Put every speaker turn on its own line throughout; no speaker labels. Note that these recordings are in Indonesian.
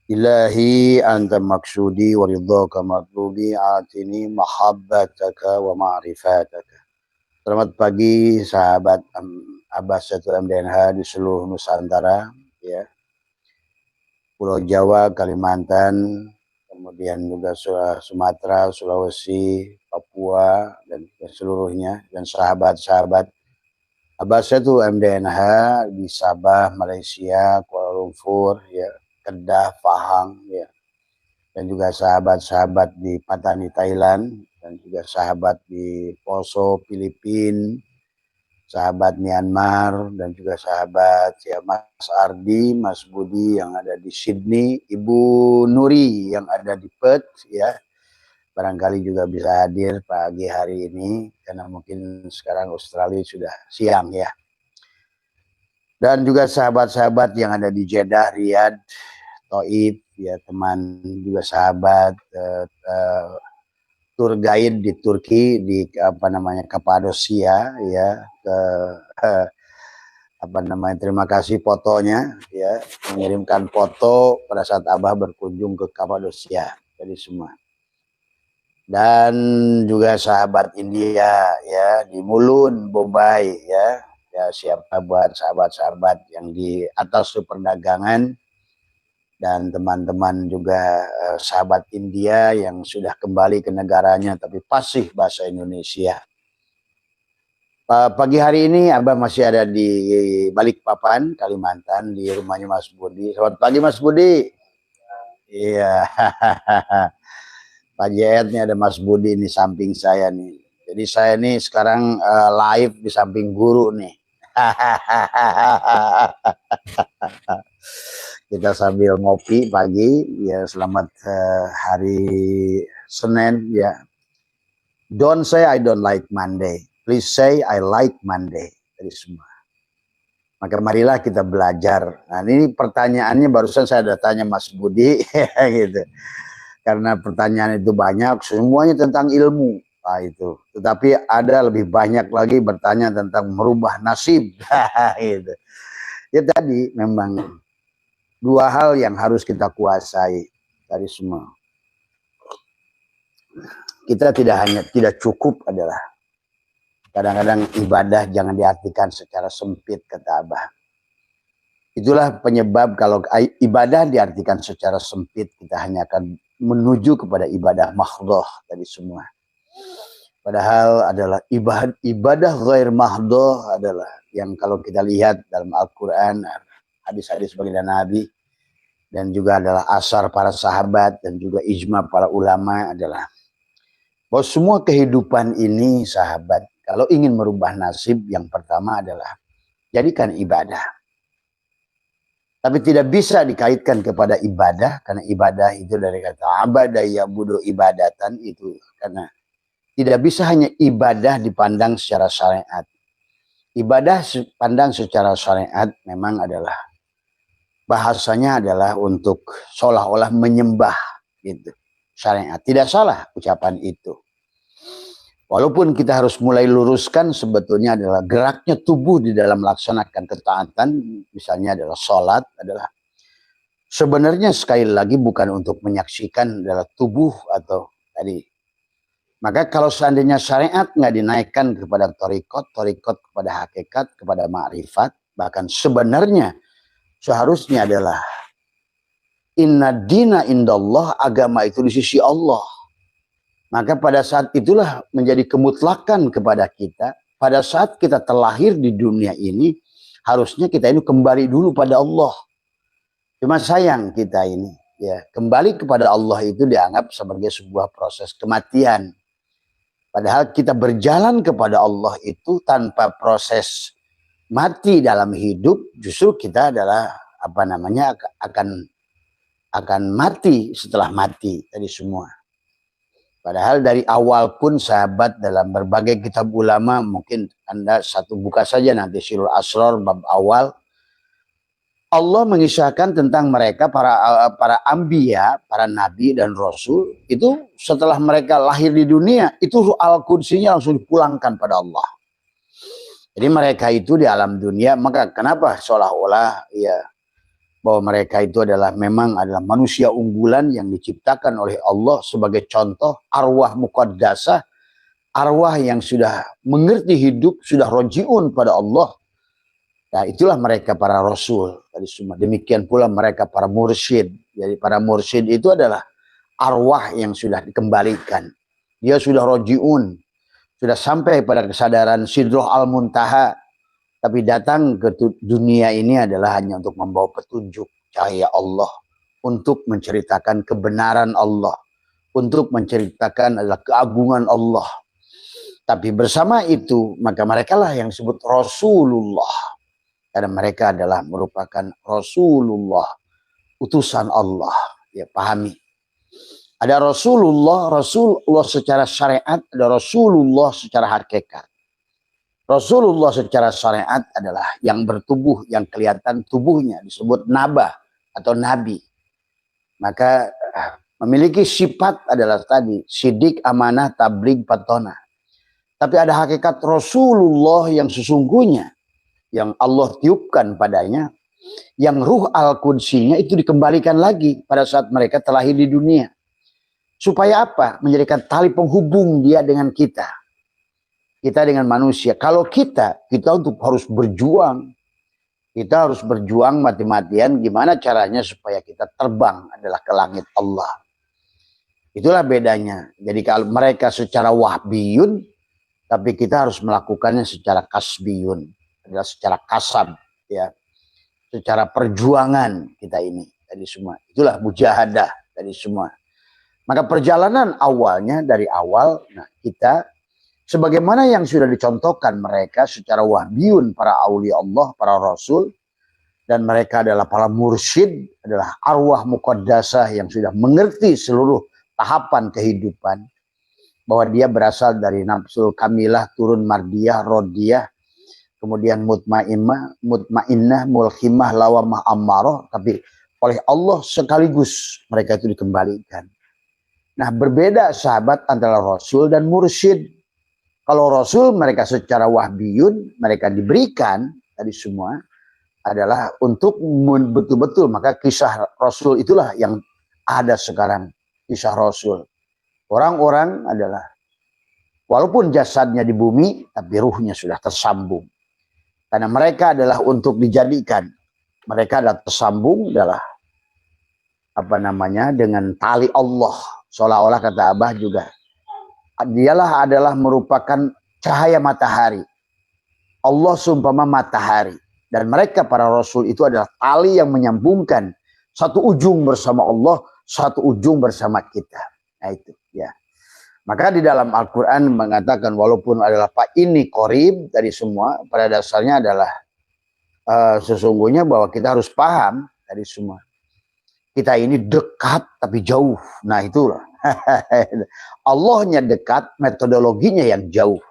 Ilahi anta maksudi wa ridhaka matlubi atini mahabbataka wa ma'rifataka. Selamat pagi sahabat Abbasatul MDNH di seluruh Nusantara, ya. Pulau Jawa, Kalimantan, kemudian juga Sumatera, Sulawesi, Papua, dan seluruhnya, dan sahabat-sahabat Abbasatul MDNH di Sabah, Malaysia, Kuala Lumpur, ya, Kedah, Pahang, ya, dan juga sahabat-sahabat di Patani, Thailand, dan juga sahabat di Poso, Filipina, sahabat Myanmar, dan juga sahabat ya Mas Ardi, Mas Budi yang ada di Sydney, Ibu Nuri yang ada di Perth, ya. Barangkali juga bisa hadir pagi hari ini karena mungkin sekarang Australia sudah siang, ya. Dan juga sahabat-sahabat yang ada di Jeddah, Riyadh, Taif, ya, teman juga sahabat tour guide di Turki di Kapadosia, ya, terima kasih fotonya, ya, mengirimkan foto pada saat Abah berkunjung ke Kapadosia, jadi semua. Dan juga sahabat India, ya, di Mulund, Bombay, ya, siapa buat sahabat-sahabat yang di atas perdagangan, dan teman-teman juga sahabat India yang sudah kembali ke negaranya tapi fasih bahasa Indonesia. Pagi hari ini Abah masih ada di Balikpapan, Kalimantan, di rumahnya Mas Budi. Selamat pagi Mas Budi. Iya. Pak JR nih ada Mas Budi nih samping saya nih. Jadi saya nih sekarang live di samping guru nih. Kita sambil ngopi pagi, ya. Selamat hari Senin, ya. Don't say I don't like Monday, please say I like Monday. Dari semua. Maka marilah kita belajar. Nah, ini pertanyaannya barusan saya ada tanya Mas Budi, gitu. Karena pertanyaan itu banyak, semuanya tentang ilmu. Nah, itu. Tetapi ada lebih banyak lagi bertanya tentang merubah nasib. Gitu. Ya tadi memang dua hal yang harus kita kuasai dari semua. Kita tidak cukup adalah kadang-kadang ibadah jangan diartikan secara sempit, kata Abah. Itulah penyebab kalau ibadah diartikan secara sempit, kita hanya akan menuju kepada ibadah mahdhah tadi semua. Padahal adalah ibadah ghair mahdhah adalah yang kalau kita lihat dalam Al-Quran, hadis-hadis baginda Nabi, dan juga adalah asar para sahabat dan juga ijma para ulama adalah bahwa semua kehidupan ini, sahabat, kalau ingin merubah nasib, yang pertama adalah jadikan ibadah. Tapi tidak bisa dikaitkan kepada ibadah, karena ibadah itu dari kata abada ya'budu ibadatan, itu karena tidak bisa hanya ibadah dipandang secara syariat. Ibadah pandang secara syariat memang adalah bahasanya adalah untuk seolah-olah menyembah, gitu. Syariat tidak salah ucapan itu. Walaupun kita harus mulai luruskan sebetulnya adalah geraknya tubuh di dalam melaksanakan ketaatan, misalnya adalah sholat, adalah sebenarnya sekali lagi bukan untuk menyaksikan adalah tubuh atau tadi. Maka kalau seandainya syariat nggak dinaikkan kepada thariqat kepada hakikat, kepada ma'rifat, bahkan sebenarnya seharusnya adalah inna dina indallah, agama itu di sisi Allah. Maka pada saat itulah menjadi kemutlakan kepada kita. Pada saat kita terlahir di dunia ini, harusnya kita ini kembali dulu pada Allah. Cuma sayang kita ini, ya, kembali kepada Allah itu dianggap sebagai sebuah proses kematian. Padahal kita berjalan kepada Allah itu tanpa proses mati dalam hidup, justru kita adalah akan mati setelah mati tadi semua. Padahal dari awal pun sahabat dalam berbagai kitab ulama, mungkin Anda satu buka saja nanti Sirul Asrar bab awal, Allah mengisahkan tentang mereka para anbiya, para nabi dan rasul, itu setelah mereka lahir di dunia, itu al-qudsinya langsung dipulangkan pada Allah. Jadi mereka itu di alam dunia, maka kenapa seolah-olah ya bahwa mereka itu memang adalah manusia unggulan yang diciptakan oleh Allah sebagai contoh arwah muqaddasah, arwah yang sudah mengerti hidup, sudah rojiun pada Allah. Nah, itulah mereka para rasul tadi semua. Demikian pula mereka para mursyid. Jadi para mursyid itu adalah arwah yang sudah dikembalikan. Dia sudah rojiun, sudah sampai pada kesadaran Sidroh Al-Muntaha. Tapi datang ke dunia ini adalah hanya untuk membawa petunjuk cahaya Allah, untuk menceritakan kebenaran Allah, untuk menceritakan adalah keagungan Allah. Tapi bersama itu, maka mereka lah yang disebut Rasulullah. Karena mereka adalah merupakan Rasulullah, utusan Allah. Ya, pahami. Ada Rasulullah secara syariat, ada Rasulullah secara hakikat. Rasulullah secara syariat adalah yang bertubuh, yang kelihatan tubuhnya, disebut nabah atau nabi. Maka memiliki sifat adalah tadi, sidik, amanah, tabligh, patona. Tapi ada hakikat Rasulullah yang sesungguhnya, yang Allah tiupkan padanya, yang ruh al-qudsinya itu dikembalikan lagi pada saat mereka terlahir di dunia. Supaya apa? Menjadikan tali penghubung dia dengan kita. Kita dengan manusia. Kalau kita untuk harus berjuang. Kita harus berjuang mati-matian. Gimana caranya supaya kita terbang adalah ke langit Allah. Itulah bedanya. Jadi kalau mereka secara wahbiyun, tapi kita harus melakukannya secara kasbiyun. Adalah secara kasab. Ya. Secara perjuangan kita ini. Tadi semua. Itulah mujahadah tadi semua. Maka perjalanan awalnya dari awal, nah kita sebagaimana yang sudah dicontohkan mereka secara wahbiyun, para aulia Allah, para rasul, dan mereka adalah para mursyid, adalah arwah muqaddasah yang sudah mengerti seluruh tahapan kehidupan, bahwa dia berasal dari nafsul kamilah, turun mardiyah, rodiyah, kemudian mutmainnah, mulhimah, lawamah, ammarah, tapi oleh Allah sekaligus mereka itu dikembalikan. Nah, berbeda sahabat antara rasul dan mursyid. Kalau rasul mereka secara wahbiyun, mereka diberikan tadi semua adalah untuk betul-betul, maka kisah rasul itulah yang ada sekarang, kisah rasul. Orang-orang adalah walaupun jasadnya di bumi, tapi ruhnya sudah tersambung. Karena mereka adalah untuk dijadikan, mereka adalah tersambung adalah dengan tali Allah. Seolah-olah kata Abah juga, dialah adalah merupakan cahaya matahari. Allah seumpama matahari. Dan mereka para rasul itu adalah tali yang menyambungkan satu ujung bersama Allah, satu ujung bersama kita. Nah itu ya. Maka di dalam Al-Quran mengatakan walaupun adalah Pak ini qorib dari semua, pada dasarnya adalah sesungguhnya bahwa kita harus paham dari semua. Kita ini dekat tapi jauh. Nah itulah. Allahnya dekat, metodologinya yang jauh.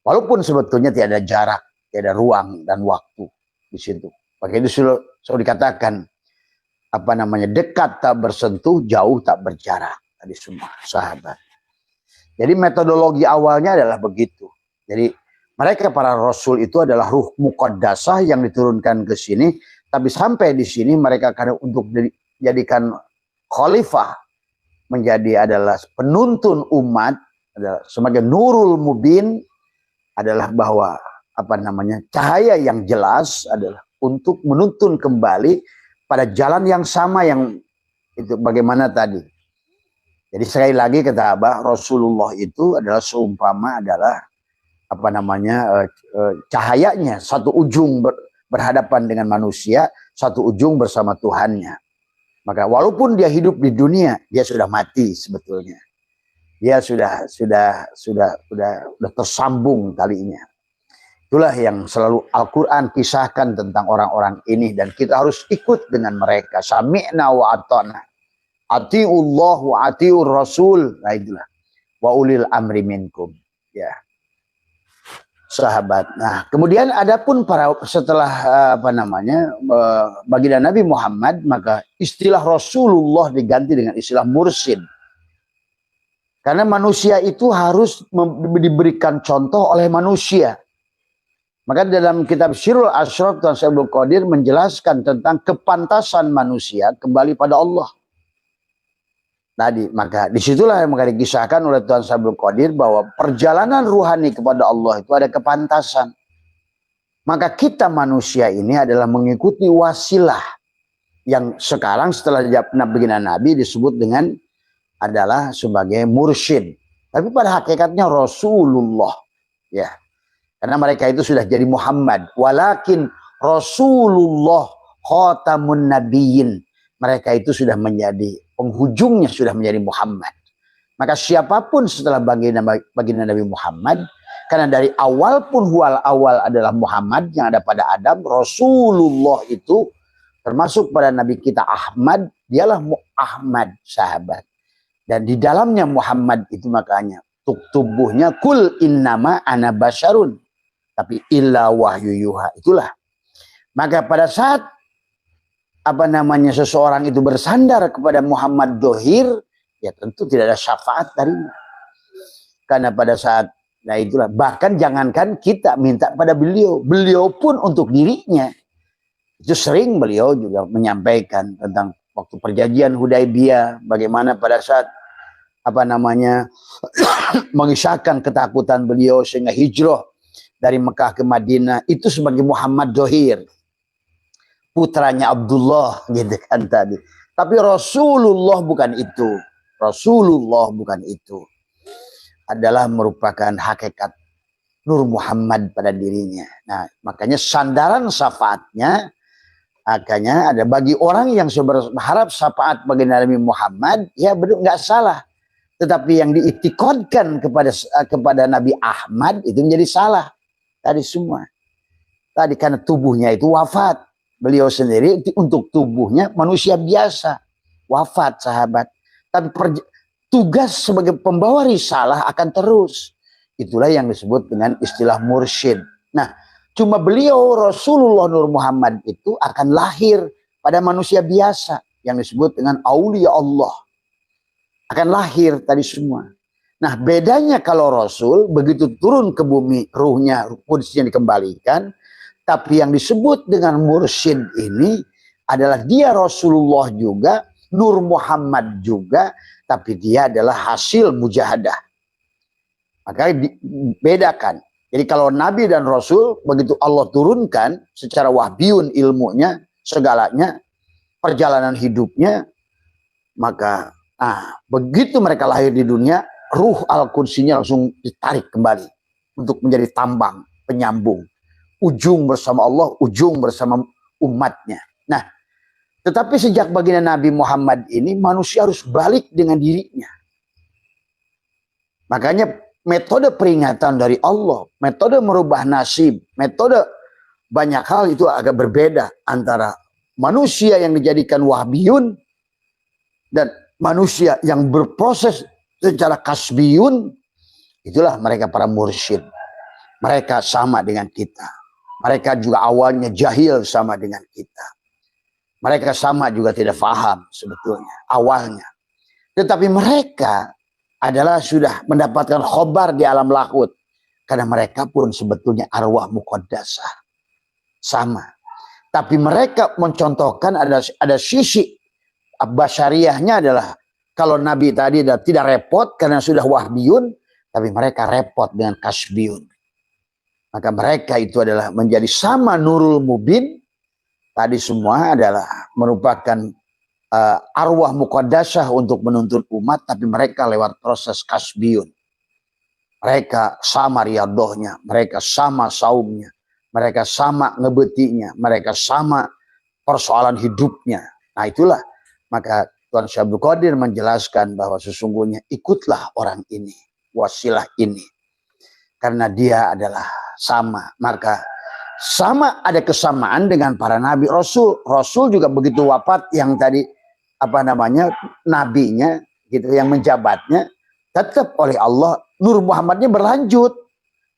Walaupun sebetulnya tidak ada jarak, tidak ada ruang dan waktu di situ. Maka itu selalu dikatakan dekat tak bersentuh, jauh tak berjarak. Tadi semua sahabat. Jadi metodologi awalnya adalah begitu. Jadi mereka para rasul itu adalah ruh muqaddasah yang diturunkan ke sini. Tapi sampai di sini mereka karena untuk dijadikan khalifah, menjadi adalah penuntun umat, adalah sebagai nurul mubin, adalah bahwa cahaya yang jelas adalah untuk menuntun kembali pada jalan yang sama yang itu bagaimana tadi. Jadi sekali lagi kata Abah, Rasulullah itu adalah seumpama adalah cahayanya satu ujung berhadapan dengan manusia, satu ujung bersama Tuhannya. Maka walaupun dia hidup di dunia, dia sudah mati sebetulnya. Dia sudah tersambung talinya. Itulah yang selalu Al-Quran kisahkan tentang orang-orang ini, dan kita harus ikut dengan mereka. Sami'na wa ata'na. Ati'ullah wa ati'ur rasul. Nah itulah. Wa ulil amri minkum. Ya. Sahabat. Nah, kemudian adapun setelah baginda Nabi Muhammad, maka istilah Rasulullah diganti dengan istilah mursyid. Karena manusia itu harus diberikan contoh oleh manusia. Maka dalam kitab Syirul Ashraf Tuan Syabul Qadir menjelaskan tentang kepantasan manusia kembali pada Allah. Tadi, maka disitulah yang dikisahkan oleh Tuan Syabul Qadir bahwa perjalanan ruhani kepada Allah itu ada kepantasan. Maka kita manusia ini adalah mengikuti wasilah yang sekarang setelah baginda Nabi disebut dengan adalah sebagai mursyid. Tapi pada hakikatnya Rasulullah. Ya. Karena mereka itu sudah jadi Muhammad. Walakin Rasulullah khatamun nabiyyin. Mereka itu sudah menjadi, penghujungnya sudah menjadi Muhammad. Maka siapapun setelah baginda Nabi Muhammad, karena dari awal pun huwal awal adalah Muhammad yang ada pada Adam, Rasulullah itu termasuk pada Nabi kita Ahmad, dialah Ahmad sahabat. Dan di dalamnya Muhammad itu makanya tubuhnya kul innama ana basyarun. Tapi illa wahyu yuha, itulah. Maka pada saat seseorang itu bersandar kepada Muhammad Dohir, ya tentu tidak ada syafaat darinya. Karena pada saat, nah itulah, bahkan jangankan kita minta pada beliau, beliau pun untuk dirinya. Itu sering beliau juga menyampaikan tentang waktu perjanjian Hudaibiyah, bagaimana pada saat mengisahkan ketakutan beliau sehingga hijrah dari Mekah ke Madinah itu sebagai Muhammad Dohir, putranya Abdullah gitu kan tadi. Tapi Rasulullah bukan itu. Rasulullah bukan itu. Adalah merupakan hakikat Nur Muhammad pada dirinya. Nah, makanya sandaran syafaatnya akhirnya ada bagi orang yang berharap syafaat bagi Nabi Muhammad, ya benar nggak salah. Tetapi yang diiktiqadkan kepada Nabi Ahmad itu menjadi salah. Tadi semua. Tadi karena tubuhnya itu wafat. Beliau sendiri untuk tubuhnya manusia biasa. Wafat sahabat. Tapi tugas sebagai pembawa risalah akan terus. Itulah yang disebut dengan istilah mursyid. Nah, cuma beliau Rasulullah Nur Muhammad itu akan lahir pada manusia biasa. Yang disebut dengan aulia Allah. Akan lahir tadi semua. Nah, bedanya kalau Rasul begitu turun ke bumi, ruhnya, kudusnya dikembalikan, tapi yang disebut dengan mursyid ini adalah dia Rasulullah juga, Nur Muhammad juga, tapi dia adalah hasil mujahadah. Maka dibedakan. Jadi kalau Nabi dan Rasul begitu Allah turunkan secara wahyun ilmunya, segalanya, perjalanan hidupnya, maka begitu mereka lahir di dunia, ruh al-qudsinya langsung ditarik kembali untuk menjadi tambang, penyambung. Ujung bersama Allah, ujung bersama umatnya. Nah, tetapi sejak baginda Nabi Muhammad ini, manusia harus balik dengan dirinya. Makanya metode peringatan dari Allah, metode merubah nasib, metode banyak hal itu agak berbeda antara manusia yang dijadikan wahyun dan manusia yang berproses secara kasbiyun. Itulah mereka para mursyid. Mereka sama dengan kita. Mereka juga awalnya jahil sama dengan kita. Mereka sama juga tidak paham sebetulnya awalnya. Tetapi mereka adalah sudah mendapatkan khobar di alam lahut. Karena mereka pun sebetulnya arwah muqaddasah. Sama. Tapi mereka mencontohkan ada sisi basyariahnya adalah kalau Nabi tadi tidak repot karena sudah wahyun, tapi mereka repot dengan kasbiyun. Maka mereka itu adalah menjadi sama nurul mubin. Tadi semua adalah merupakan arwah muqaddasah untuk menuntun umat, tapi mereka lewat proses kasbiyun. Mereka sama riadohnya, mereka sama saumnya, mereka sama ngebetinya, mereka sama persoalan hidupnya. Nah itulah, maka Tuan Syabul Qadir menjelaskan bahwa sesungguhnya ikutlah orang ini, wasilah ini. Karena dia adalah sama, maka sama ada kesamaan dengan para nabi rasul. Rasul juga begitu wafat yang tadi nabinya gitu yang menjabatnya tetap oleh Allah Nur Muhammadnya berlanjut.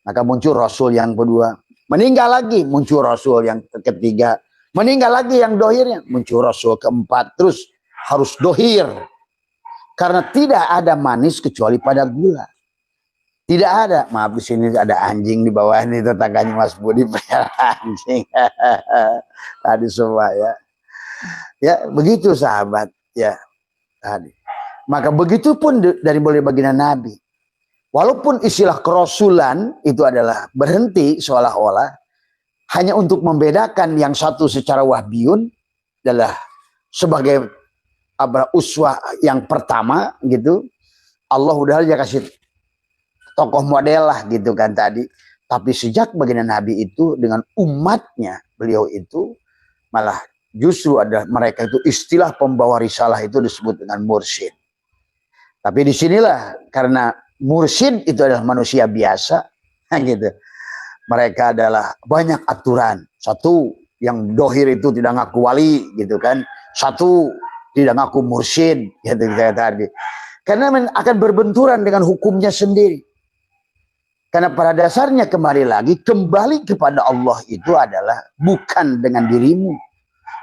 Maka muncul rasul yang kedua, meninggal lagi muncul rasul yang ketiga, meninggal lagi yang dohirnya, muncul rasul keempat, terus harus dohir. Karena tidak ada manis kecuali pada gula. Tidak ada. Maaf, di sini ada anjing di bawah ini, tetangganya Mas Budi pelihara anjing. Tadi semua ya. Ya, begitu sahabat ya tadi. Maka begitu pun dari mulai baginda Nabi. Walaupun istilah kerasulan itu adalah berhenti seolah-olah hanya untuk membedakan yang satu secara wahbiun adalah sebagai uswah yang pertama gitu. Allah udah aja kasih tokoh model lah gitu kan tadi. Tapi sejak baginda Nabi itu dengan umatnya, beliau itu malah justru ada mereka itu istilah pembawa risalah itu disebut dengan mursyid. Tapi disinilah karena mursyid itu adalah manusia biasa, gitu. Mereka adalah banyak aturan. Satu, yang dohir itu tidak ngaku wali, gitu kan. Satu, tidak ngaku mursyid, gitu tadi. Karena akan berbenturan dengan hukumnya sendiri. Karena pada dasarnya kembali kepada Allah itu adalah bukan dengan dirimu,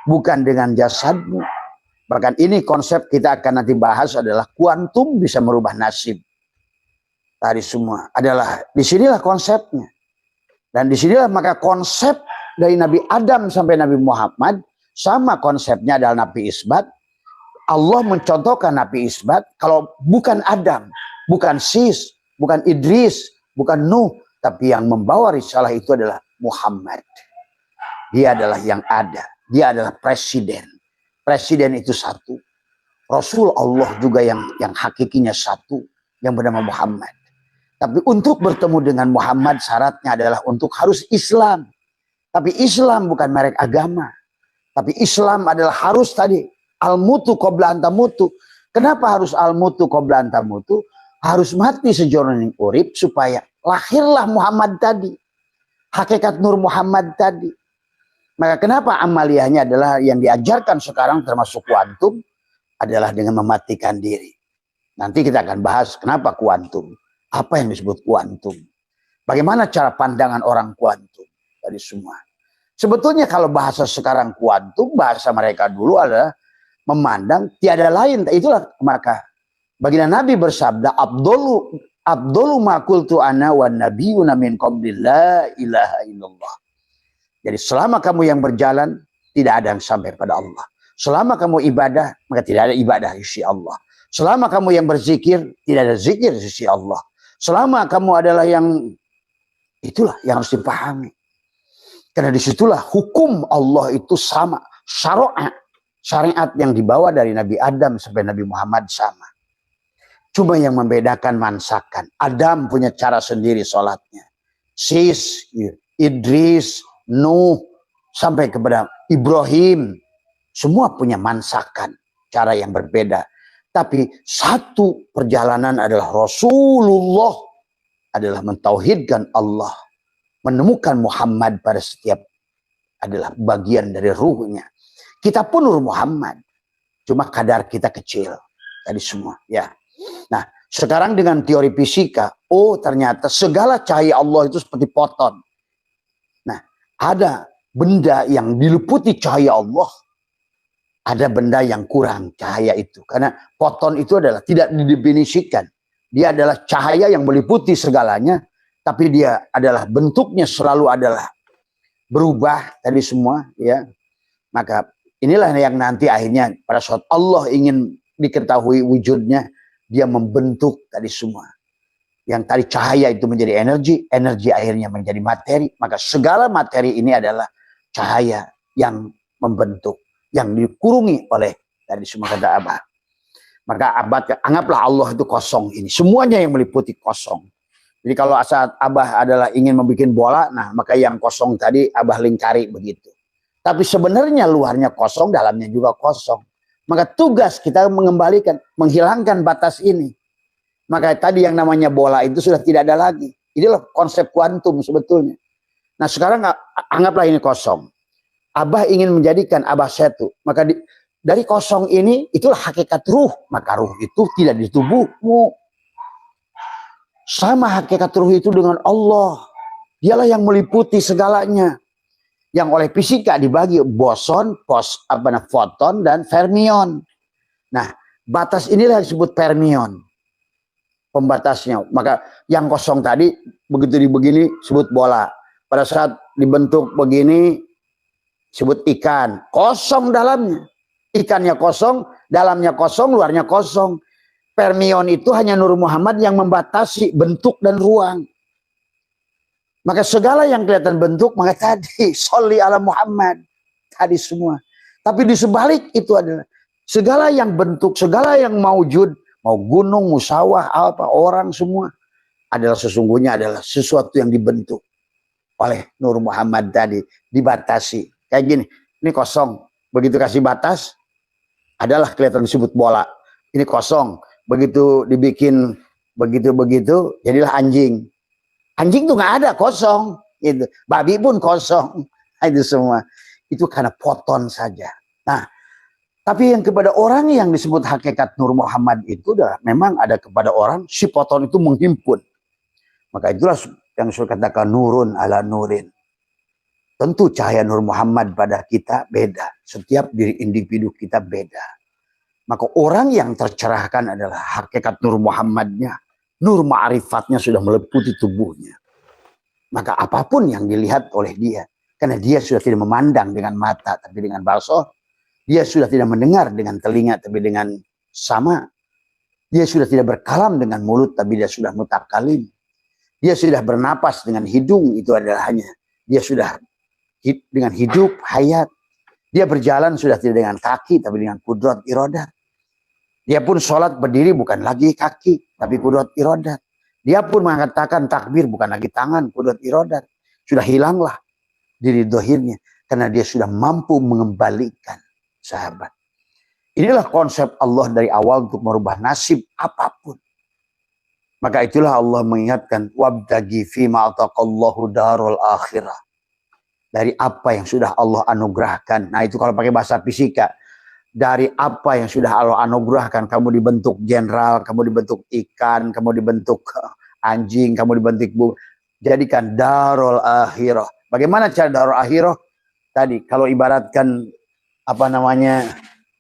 bukan dengan jasadmu. Bahkan ini konsep kita akan nanti bahas adalah kuantum bisa merubah nasib. Tadi semua adalah disinilah konsepnya. Dan disinilah maka konsep dari Nabi Adam sampai Nabi Muhammad sama konsepnya adalah Nabi Isbat. Allah mencontohkan Nabi Isbat kalau bukan Adam, bukan Sis, bukan Idris, bukan Nuh, tapi yang membawa risalah itu adalah Muhammad. Dia adalah yang ada. Dia adalah presiden. Presiden itu satu. Rasul Allah juga yang hakikinya satu, yang bernama Muhammad. Tapi untuk bertemu dengan Muhammad syaratnya adalah untuk harus Islam. Tapi Islam bukan merek agama. Tapi Islam adalah harus tadi al-mutu qabla antamutu. Kenapa harus al-mutu qabla antamutu? Harus mati sejroning urip supaya lahirlah Muhammad tadi. Hakikat Nur Muhammad tadi. Maka kenapa amaliyahnya adalah yang diajarkan sekarang termasuk kuantum adalah dengan mematikan diri. Nanti kita akan bahas kenapa kuantum. Apa yang disebut kuantum. Bagaimana cara pandangan orang kuantum. Dari semua. Sebetulnya kalau bahasa sekarang kuantum, bahasa mereka dulu adalah memandang tiada lain. Itulah maka baginda Nabi bersabda, Abdulu ma qultu ana wan nabiyuna min qabli la ilaha illallah. Jadi selama kamu yang berjalan, tidak ada yang sampai pada Allah. Selama kamu ibadah, maka tidak ada ibadah di sisi Allah. Selama kamu yang berzikir, tidak ada zikir di sisi Allah. Selama kamu adalah yang, itulah yang harus dipahami. Karena disitulah hukum Allah itu sama. Syariat yang dibawa dari Nabi Adam sampai Nabi Muhammad sama. Cuma yang membedakan mansakan. Adam punya cara sendiri sholatnya. Sis, Idris, Nuh, sampai kepada Ibrahim. Semua punya mansakan. Cara yang berbeda. Tapi satu perjalanan adalah Rasulullah. Adalah mentauhidkan Allah. Menemukan Muhammad pada setiap adalah bagian dari ruhnya. Kita pun Nur Muhammad. Cuma kadar kita kecil. Tadi semua. Ya. Nah, sekarang dengan teori fisika. Oh, ternyata segala cahaya Allah itu seperti foton. Nah, ada benda yang diliputi cahaya Allah. Ada benda yang kurang cahaya itu. Karena foton itu adalah tidak didefinisikan. Dia adalah cahaya yang meliputi segalanya. Tapi dia adalah bentuknya selalu adalah berubah tadi semua. Ya. Maka inilah yang nanti akhirnya pada saat Allah ingin diketahui wujudnya. Dia membentuk tadi semua. Yang tadi cahaya itu menjadi energi. Energi akhirnya menjadi materi. Maka segala materi ini adalah cahaya yang membentuk. Yang dikurungi oleh tadi semua kata Abah. Maka anggaplah Allah itu kosong ini. Semuanya yang meliputi kosong. Jadi kalau saat Abah adalah ingin membuat bola, nah maka yang kosong tadi Abah lingkari begitu. Tapi sebenarnya luarnya kosong, dalamnya juga kosong. Maka tugas kita mengembalikan, menghilangkan batas ini. Maka tadi yang namanya bola itu sudah tidak ada lagi. Inilah konsep kuantum sebetulnya. Nah sekarang anggaplah ini kosong. Abah ingin menjadikan Abah satu. Maka dari kosong ini itulah hakikat ruh. Maka ruh itu tidak di tubuhmu. Sama hakikat ruh itu dengan Allah. Dialah yang meliputi segalanya. Yang oleh fisika dibagi boson, foton, dan fermion. Nah, batas inilah disebut fermion. pembatasnya. Maka yang kosong tadi begitu begini sebut bola. Pada saat dibentuk begini sebut ikan. Kosong dalamnya. Ikannya kosong, dalamnya kosong, luarnya kosong. Permion itu hanya Nur Muhammad yang membatasi bentuk dan ruang. Maka segala yang kelihatan bentuk, maka tadi sholli ala Muhammad. Tadi semua. Tapi di sebalik itu adalah segala yang bentuk, segala yang maujud, mau gunung, musawah, apa, orang semua adalah sesungguhnya adalah sesuatu yang dibentuk oleh Nur Muhammad tadi, dibatasi. Kayak gini, ini kosong. Begitu kasih batas, adalah kelihatan disebut bola. Ini kosong. Begitu dibikin begitu-begitu, jadilah anjing. Anjing tuh nggak ada, kosong. Gitu. Babi pun kosong. Itu semua. Itu karena poton saja. Nah, tapi yang kepada orang yang disebut hakikat Nur Muhammad itu adalah memang ada kepada orang si poton itu menghimpun. Maka itulah yang saya katakan nurun ala nurin. Tentu cahaya Nur Muhammad pada kita beda. Setiap diri individu kita beda. Maka orang yang tercerahkan adalah hakikat Nur Muhammadnya. Nur ma'rifatnya sudah meliputi tubuhnya. Maka apapun yang dilihat oleh dia. Karena dia sudah tidak memandang dengan mata, tapi dengan basar. Dia sudah tidak mendengar dengan telinga, tapi dengan sama. Dia sudah tidak berkalam dengan mulut, tapi dia sudah mutakalim. Dia sudah bernapas dengan hidung, itu adalah hanya. Dia sudah dengan hidup, hayat. Dia berjalan sudah tidak dengan kaki, tapi dengan kudrat iradat. Dia pun sholat berdiri bukan lagi kaki, tapi kudrat iradat. Dia pun mengatakan takbir bukan lagi tangan, kudrat iradat. Sudah hilanglah diri dohirnya. Karena dia sudah mampu mengembalikan sahabat. Inilah konsep Allah dari awal untuk merubah nasib apapun. Maka itulah Allah mengingatkan. Wabtagi fima ataqallahu darul akhirah. Dari apa yang sudah Allah anugerahkan. Nah itu kalau pakai bahasa fisika. Dari apa yang sudah Allah anugerahkan. Kamu dibentuk jenderal, kamu dibentuk ikan, kamu dibentuk anjing, kamu dibentuk bunga. Jadikan darul akhirah. Bagaimana cara darul akhirah? Tadi kalau ibaratkan apa namanya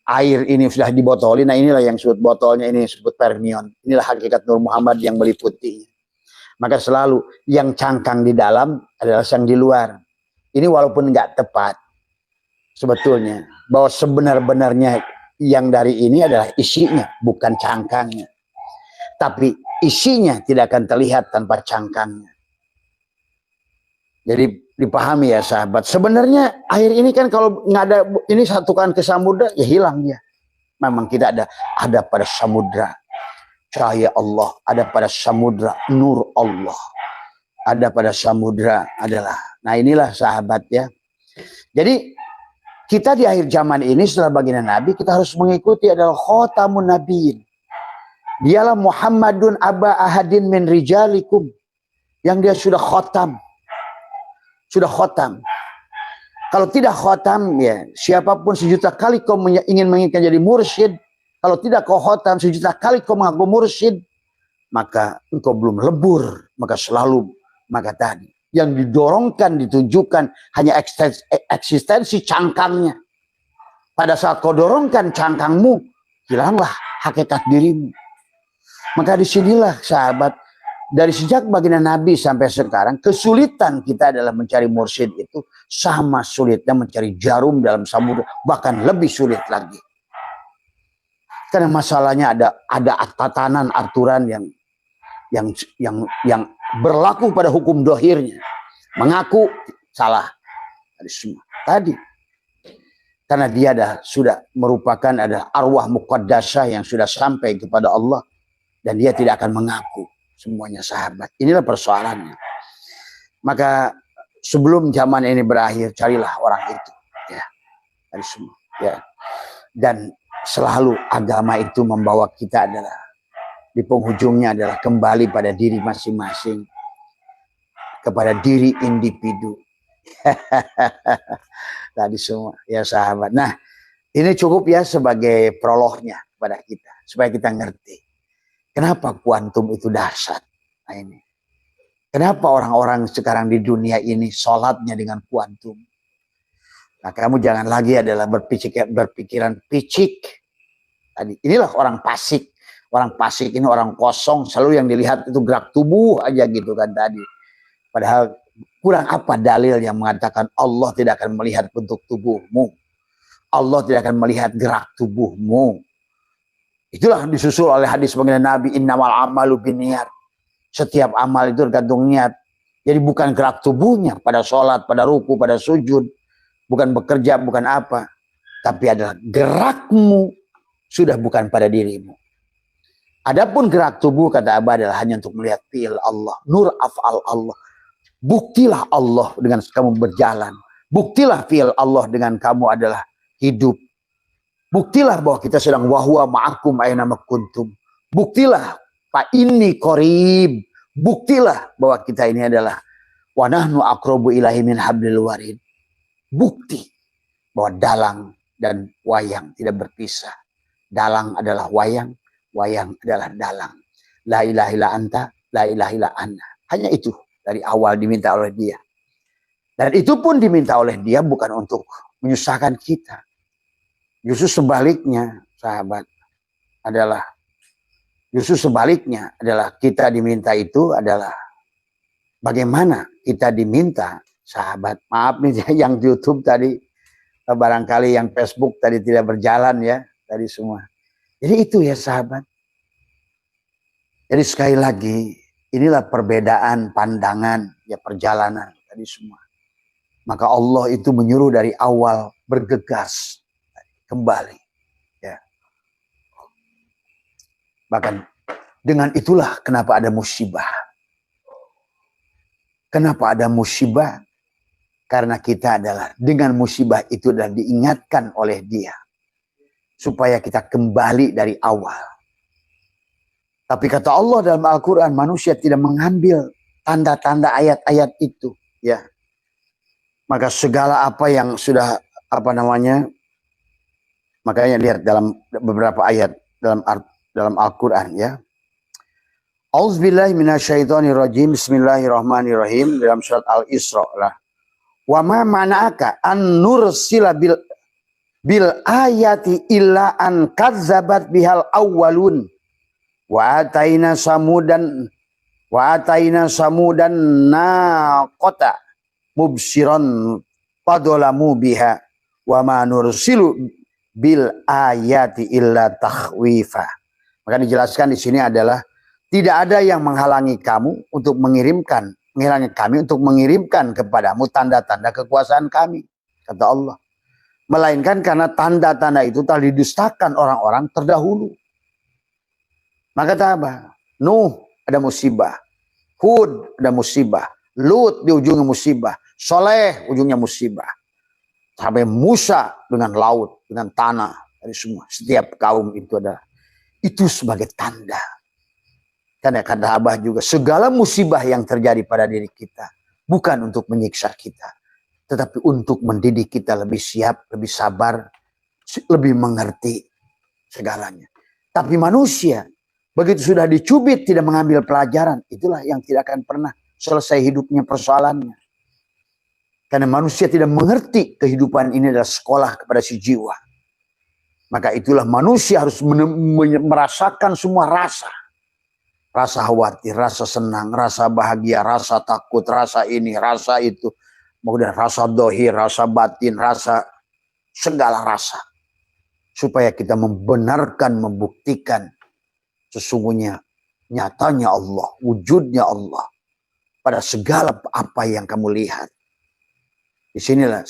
air ini sudah dibotolin, nah inilah yang disebut botolnya, ini disebut permion. Inilah hakikat Nur Muhammad yang meliputinya. Maka selalu yang cangkang di dalam adalah yang di luar. Ini walaupun nggak tepat sebetulnya bahwa sebenar-benarnya yang dari ini adalah isinya, bukan cangkangnya. Tapi isinya tidak akan terlihat tanpa cangkangnya. Jadi dipahami ya sahabat. Sebenarnya air ini kan kalau nggak ada ini satukan ke samudra ya hilang dia. Memang tidak ada pada samudra cahaya Allah, ada pada samudra nur Allah, ada pada samudra adalah. Nah inilah sahabat ya. Jadi kita di akhir zaman ini setelah baginda Nabi kita harus mengikuti adalah khotamun nabiyyin. Dialah Muhammadun aba ahadin min rijalikum, yang dia sudah khotam. Sudah khotam. Kalau tidak khotam, ya siapapun sejuta kali kau ingin menginginkan jadi mursyid, kalau tidak kau khotam sejuta kali kau mengaku mursyid, maka engkau belum lebur. Maka selalu, maka tadi yang didorongkan, ditujukan hanya eksistensi cangkangnya. Pada saat kau dorongkan cangkangmu, hilanglah hakikat dirimu. Maka disinilah sahabat, dari sejak baginda Nabi sampai sekarang, kesulitan kita adalah mencari mursyid itu sama sulitnya mencari jarum dalam samudra, bahkan lebih sulit lagi. Karena masalahnya ada tatanan aturan yang berlaku pada hukum dohirnya. Mengaku salah dari semua tadi. Karena dia sudah merupakan ada arwah muqaddasah yang sudah sampai kepada Allah dan dia tidak akan mengaku. Semuanya sahabat. Inilah persoalannya. Maka sebelum zaman ini berakhir, carilah orang itu. Ya, dari semua. Ya. Dan selalu agama itu membawa kita adalah di penghujungnya adalah kembali pada diri masing-masing, kepada diri individu. Tadi semua ya sahabat. Nah, ini cukup ya sebagai prolognya kepada kita supaya kita ngerti. Kenapa kuantum itu dahsyat? Nah ini. Kenapa orang-orang sekarang di dunia ini sholatnya dengan kuantum? Nah kamu jangan lagi adalah berpikiran picik. Tadi inilah orang fasik, Orang fasik ini orang kosong, selalu yang dilihat itu gerak tubuh aja gitu kan tadi. Padahal kurang apa dalil yang mengatakan Allah tidak akan melihat bentuk tubuhmu. Allah tidak akan melihat gerak tubuhmu. Itulah disusul oleh hadis mengenai Nabi, innamal amalu binniyat. Setiap amal itu tergantung niat. Jadi bukan gerak tubuhnya pada sholat, pada ruku, pada sujud. Bukan bekerja, bukan apa. Tapi adalah gerakmu sudah bukan pada dirimu. Adapun gerak tubuh kata Abah adalah hanya untuk melihat fi'il Allah, nur af'al Allah. Buktilah Allah dengan kamu berjalan. Buktilah fi'il Allah dengan kamu adalah hidup. Buktilah bahwa kita sedang wahwa ma'akum aina kuntum. Buktilah fa inni qarib. Buktilah bahwa kita ini adalah wa nahnu aqrabu ilaihi min hablil warid. Bukti bahwa dalang dan wayang tidak berpisah. Dalang adalah wayang. Wayang adalah dalang. La ilaha illa anta, la ilaha illa anna. Hanya itu dari awal diminta oleh dia. Dan itu pun diminta oleh dia bukan untuk menyusahkan kita. Justru sebaliknya, sahabat, justru sebaliknya adalah kita diminta itu adalah bagaimana kita diminta, sahabat. Maaf nih yang di YouTube tadi, barangkali yang Facebook tadi tidak berjalan ya, tadi semua. Jadi itu ya sahabat. Jadi sekali lagi, inilah perbedaan pandangan, ya perjalanan tadi semua. Maka Allah itu menyuruh dari awal bergegas kembali. Ya. Bahkan dengan itulah kenapa ada musibah. Kenapa ada musibah? Karena kita adalah dengan musibah itu dan diingatkan oleh dia. Supaya kita kembali dari awal. Tapi kata Allah dalam Al-Quran, manusia tidak mengambil tanda-tanda ayat-ayat itu. Ya. Maka segala apa yang sudah, makanya lihat dalam beberapa ayat dalam Al-Quran ya. Auzubillahi minasyaitonirrajim. Bismillahirrahmanirrahim. Dalam surat Al-Isra lah. Wa ma mana'aka an nursila bil ayati illa an kazzabat bihal awwalun wa ataina samudan naqata mubsiran fadolamu biha wa ma nursilu bil ayati illa takhwifa. Maka dijelaskan di sini adalah tidak ada yang menghalangi kami untuk mengirimkan kepadamu tanda-tanda kekuasaan kami, kata Allah. Melainkan karena tanda-tanda itu telah didustakan orang-orang terdahulu. Maka apa? Nuh ada musibah. Hud ada musibah. Lut di ujungnya musibah. Soleh ujungnya musibah. Sampai Musa dengan laut, dengan tanah. Dari semua. Setiap kaum itu sebagai tanda. Karena kata Abah juga, segala musibah yang terjadi pada diri kita. Bukan untuk menyiksa kita. Tetapi untuk mendidik kita lebih siap, lebih sabar, lebih mengerti segalanya. Tapi manusia, begitu sudah dicubit tidak mengambil pelajaran, itulah yang tidak akan pernah selesai hidupnya persoalannya. Karena manusia tidak mengerti kehidupan ini adalah sekolah kepada si jiwa. Maka itulah manusia harus merasakan semua rasa. Rasa khawatir, rasa senang, rasa bahagia, rasa takut, rasa ini, rasa itu. Kemudian rasa dohir, rasa batin, rasa segala rasa. Supaya kita membenarkan, membuktikan sesungguhnya nyatanya Allah, wujudnya Allah. Pada segala apa yang kamu lihat. Disinilah,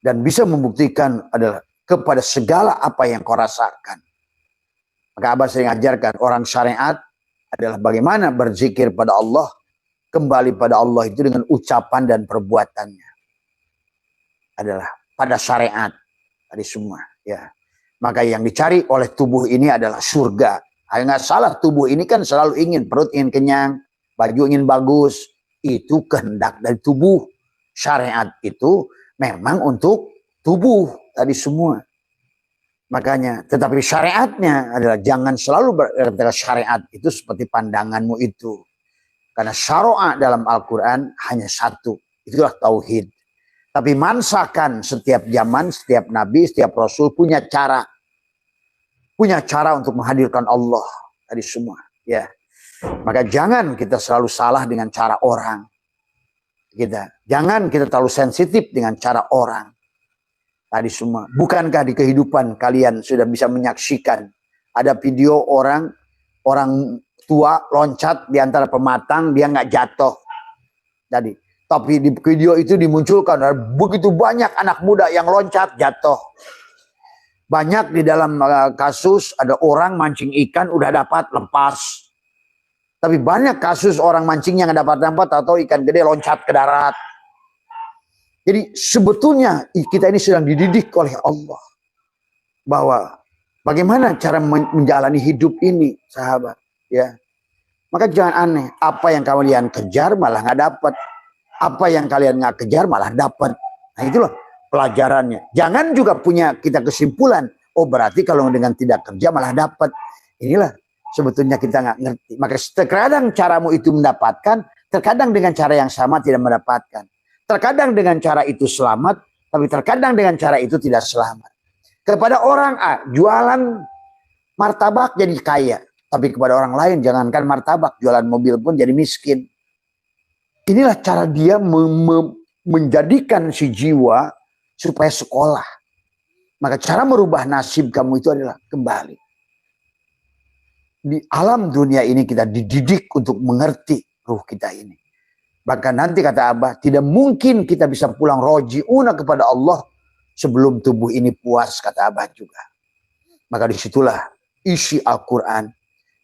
dan bisa membuktikan adalah kepada segala apa yang kau rasakan. Maka Abah sering ajarkan orang syariat adalah bagaimana berzikir pada Allah. Kembali pada Allah itu dengan ucapan dan perbuatannya. Adalah pada syariat tadi semua ya. Maka yang dicari oleh tubuh ini adalah surga. Nggak salah, tubuh ini kan selalu ingin, perut ingin kenyang, baju ingin bagus, itu kehendak dari tubuh. Syariat itu memang untuk tubuh tadi semua. Makanya, tetapi syariatnya adalah jangan selalu berkata syariat itu seperti pandanganmu itu. Karena syariat dalam Al-Quran hanya satu, itulah tauhid. Tapi mansakan setiap zaman, setiap nabi, setiap rasul punya cara. Punya cara untuk menghadirkan Allah. tadi semua. Ya, maka jangan kita selalu salah dengan cara orang. Jangan kita terlalu sensitif dengan cara orang. Tadi semua. Bukankah di kehidupan kalian sudah bisa menyaksikan ada video orang tua loncat di antara pematang, dia nggak jatuh. Tadi. Tapi di video itu dimunculkan begitu banyak anak muda yang loncat jatuh. Banyak di dalam kasus ada orang mancing ikan udah dapat lepas. Tapi banyak kasus orang mancing yang dapat atau ikan gede loncat ke darat. Jadi sebetulnya kita ini sedang dididik oleh Allah. Bahwa bagaimana cara menjalani hidup ini, sahabat. Ya, maka jangan aneh. Apa yang kalian kejar malah nggak dapat. Apa yang kalian nggak kejar malah dapat. Nah itulah pelajarannya. Jangan juga punya kita kesimpulan. Oh berarti kalau dengan tidak kerja malah dapat. Inilah sebetulnya kita nggak ngerti. Maka terkadang caramu itu mendapatkan. Terkadang dengan cara yang sama tidak mendapatkan. Terkadang dengan cara itu selamat. Tapi terkadang dengan cara itu tidak selamat. Kepada orang A jualan martabak jadi kaya. Tapi kepada orang lain jangankan martabak. Jualan mobil pun jadi miskin. Inilah cara dia menjadikan si jiwa supaya sekolah. Maka cara merubah nasib kamu itu adalah kembali. Di alam dunia ini kita dididik untuk mengerti ruh kita ini. Bahkan nanti kata Abah, tidak mungkin kita bisa pulang roji'una kepada Allah sebelum tubuh ini puas, kata Abah juga. Maka disitulah isi Al-Quran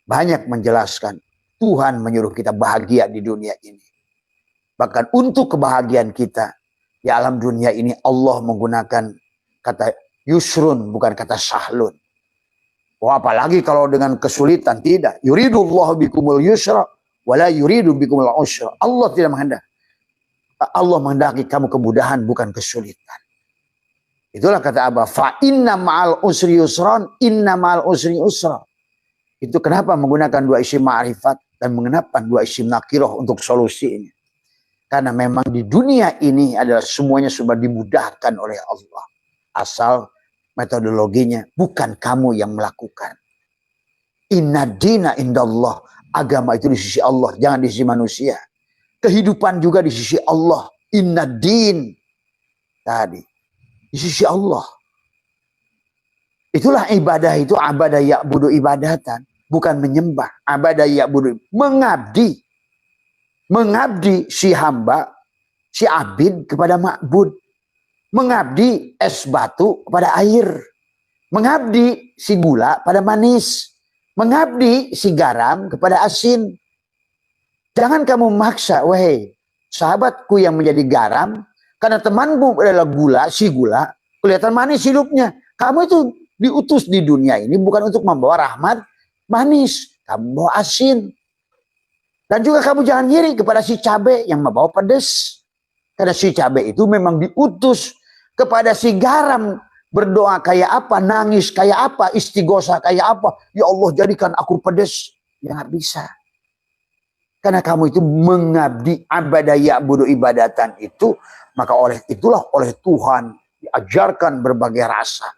banyak menjelaskan Tuhan menyuruh kita bahagia di dunia ini. Bahkan untuk kebahagiaan kita di alam dunia ini Allah menggunakan kata yusrun bukan kata sahlun. Oh apalagi kalau dengan kesulitan, tidak. Yuridullahu bikumul yusra wala yuridu bikumul usra. Allah tidak menghendaki. Allah menghendaki kamu kemudahan bukan kesulitan. Itulah kata Abah, fa inna ma'al usri yusran, inna ma'al usri usra. Itu kenapa menggunakan dua isim ma'rifat dan menggunakan dua isim nakirah untuk solusi ini. Karena memang di dunia ini adalah semuanya sudah dimudahkan oleh Allah. Asal metodologinya bukan kamu yang melakukan. Inna dina indallah. Agama itu di sisi Allah, jangan di sisi manusia. Kehidupan juga di sisi Allah. Inna din. Tadi. Di sisi Allah. Itulah ibadah itu, abadah ya'budu ibadatan. Bukan menyembah. Abadah ya'budu. Mengabdi. Mengabdi si hamba, si abid kepada ma'bud. Mengabdi es batu kepada air. Mengabdi si gula pada manis. Mengabdi si garam kepada asin. Jangan kamu memaksa, wahai sahabatku yang menjadi garam, karena temanmu adalah gula, si gula, kelihatan manis hidupnya. Kamu itu diutus di dunia ini bukan untuk membawa rahmat manis, kamu bawa asin. Dan juga kamu jangan ngiri kepada si cabai yang membawa pedas. Karena si cabai itu memang diutus kepada si garam. Berdoa kayak apa, nangis kayak apa, istighosah kayak apa. Ya Allah jadikan aku pedas. Ya nggak bisa. Karena kamu itu mengabdi abadah ya'budu ibadatan itu. Maka oleh Tuhan diajarkan berbagai rasa.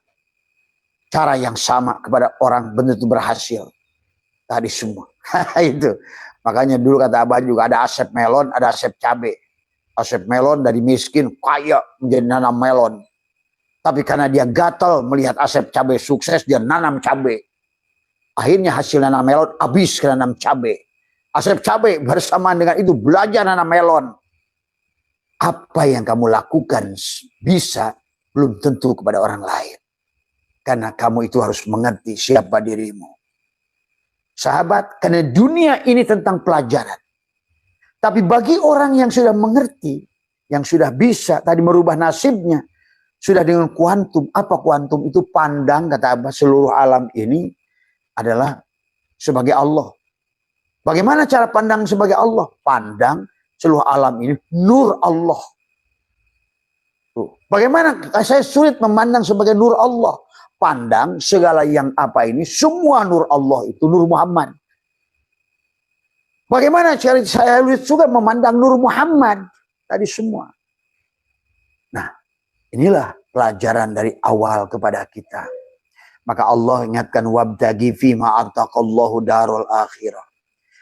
Cara yang sama kepada orang benar-benar berhasil. Tadi semua. Itu. Makanya dulu kata Abah juga ada Asep melon, ada Asep cabe. Asep melon dari miskin kaya menjadi nanam melon. Tapi karena dia gatal melihat Asep cabe sukses, dia nanam cabe. Akhirnya hasil nanam melon habis ke nanam cabe. Asep cabe bersamaan dengan itu belajar nanam melon. Apa yang kamu lakukan bisa belum tentu kepada orang lain. Karena kamu itu harus mengerti siapa dirimu. Sahabat, karena dunia ini tentang pelajaran. Tapi bagi orang yang sudah mengerti, yang sudah bisa tadi merubah nasibnya, sudah dengan kuantum. Apa kuantum? Itu pandang, kata Abah, seluruh alam ini adalah sebagai Allah. Bagaimana cara pandang sebagai Allah? Pandang seluruh alam ini nur Allah. Bagaimana saya sulit memandang sebagai nur Allah? Pandang segala yang apa ini, semua nur Allah itu nur Muhammad. Bagaimana cara saya juga memandang nur Muhammad? Tadi semua. Nah, inilah pelajaran dari awal kepada kita. Maka Allah ingatkan wabtagi fima ataqallahu darul akhirah.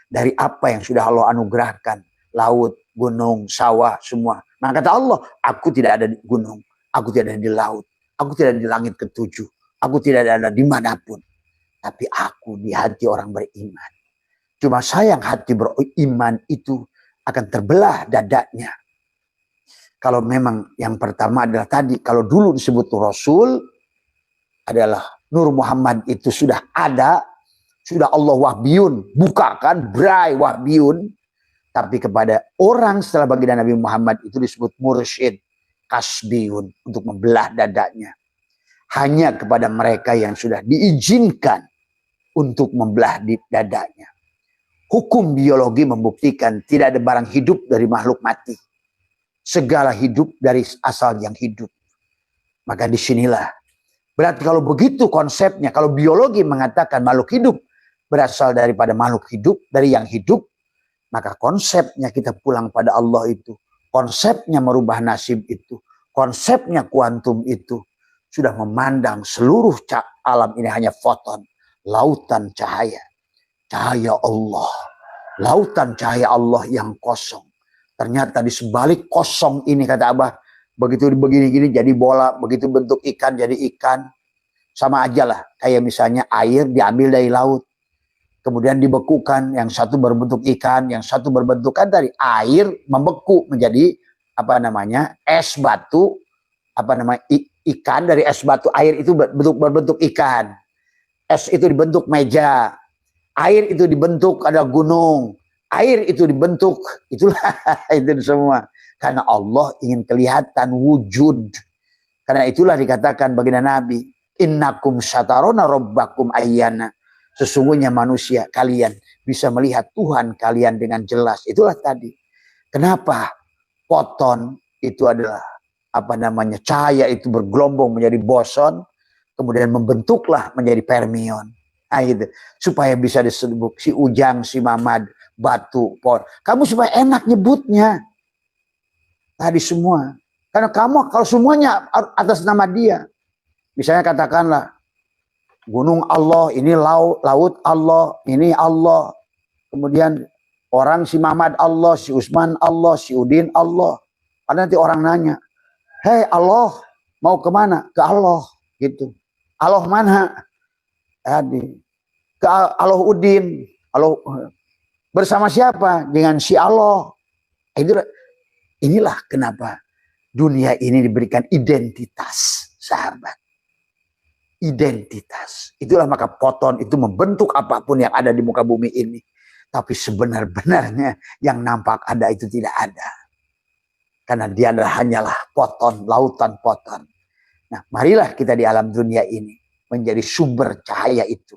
Dari apa yang sudah Allah anugerahkan, laut, gunung, sawah, semua. Maka kata Allah, aku tidak ada di gunung, aku tidak ada di laut, aku tidak ada di langit ketujuh, aku tidak ada dimanapun. Tapi aku di hati orang beriman. Cuma sayang hati beriman itu akan terbelah dadanya. Kalau memang yang pertama adalah tadi, kalau dulu disebut Rasul adalah Nur Muhammad itu sudah ada, sudah Allah wahbiun, bukakan, brai wahbiun. Tapi kepada orang setelah baginda Nabi Muhammad itu disebut mursyid, kasbiun, untuk membelah dadanya. Hanya kepada mereka yang sudah diizinkan untuk membelah dadanya. Hukum biologi membuktikan tidak ada barang hidup dari makhluk mati. Segala hidup dari asal yang hidup. Maka disinilah. Berarti kalau begitu konsepnya, kalau biologi mengatakan makhluk hidup berasal daripada makhluk hidup, dari yang hidup, maka konsepnya kita pulang pada Allah itu, konsepnya merubah nasib itu, konsepnya kuantum itu, sudah memandang seluruh alam ini hanya foton, lautan cahaya. Cahaya Allah, lautan cahaya Allah yang kosong. Ternyata di sebalik kosong ini, kata Abah, begitu begini-gini jadi bola, begitu bentuk ikan jadi ikan. Sama aja lah, kayak misalnya air diambil dari laut. Kemudian dibekukan, yang satu berbentuk ikan, yang satu berbentuk kan dari air membeku menjadi apa namanya? Es batu, apa namanya? Ikan dari es batu, air itu berbentuk ikan. Es itu dibentuk meja. Air itu dibentuk ada gunung. Air itu dibentuk, itulah itu semua. Karena Allah ingin kelihatan wujud. Karena itulah dikatakan baginda Nabi, innakum satarona rabbakum ayyana. Sesungguhnya manusia kalian bisa melihat Tuhan kalian dengan jelas. Itulah tadi. Kenapa foton itu adalah apa namanya, cahaya itu bergelombang menjadi boson, kemudian membentuklah menjadi fermion. Nah, gitu. Supaya bisa disebut si Ujang, si Mamad, batu, pohon. Kamu supaya enak nyebutnya. Tadi semua. Karena kamu kalau semuanya atas nama dia. Misalnya katakanlah gunung Allah, ini laut Allah, ini Allah. Kemudian orang si Mamad Allah, si Usman Allah, si Udin Allah. Ada nanti orang nanya, hei Allah, mau kemana? Ke Allah. Gitu. Allah mana? Tadi. Ke Allah Udin. Allah bersama siapa? Dengan si Allah. Inilah kenapa dunia ini diberikan identitas, sahabat. Identitas. Itulah maka foton itu membentuk apapun yang ada di muka bumi ini. Tapi sebenar-benarnya yang nampak ada itu tidak ada. Karena dia adalah hanyalah foton, lautan foton. Nah, marilah kita di alam dunia ini menjadi sumber cahaya itu.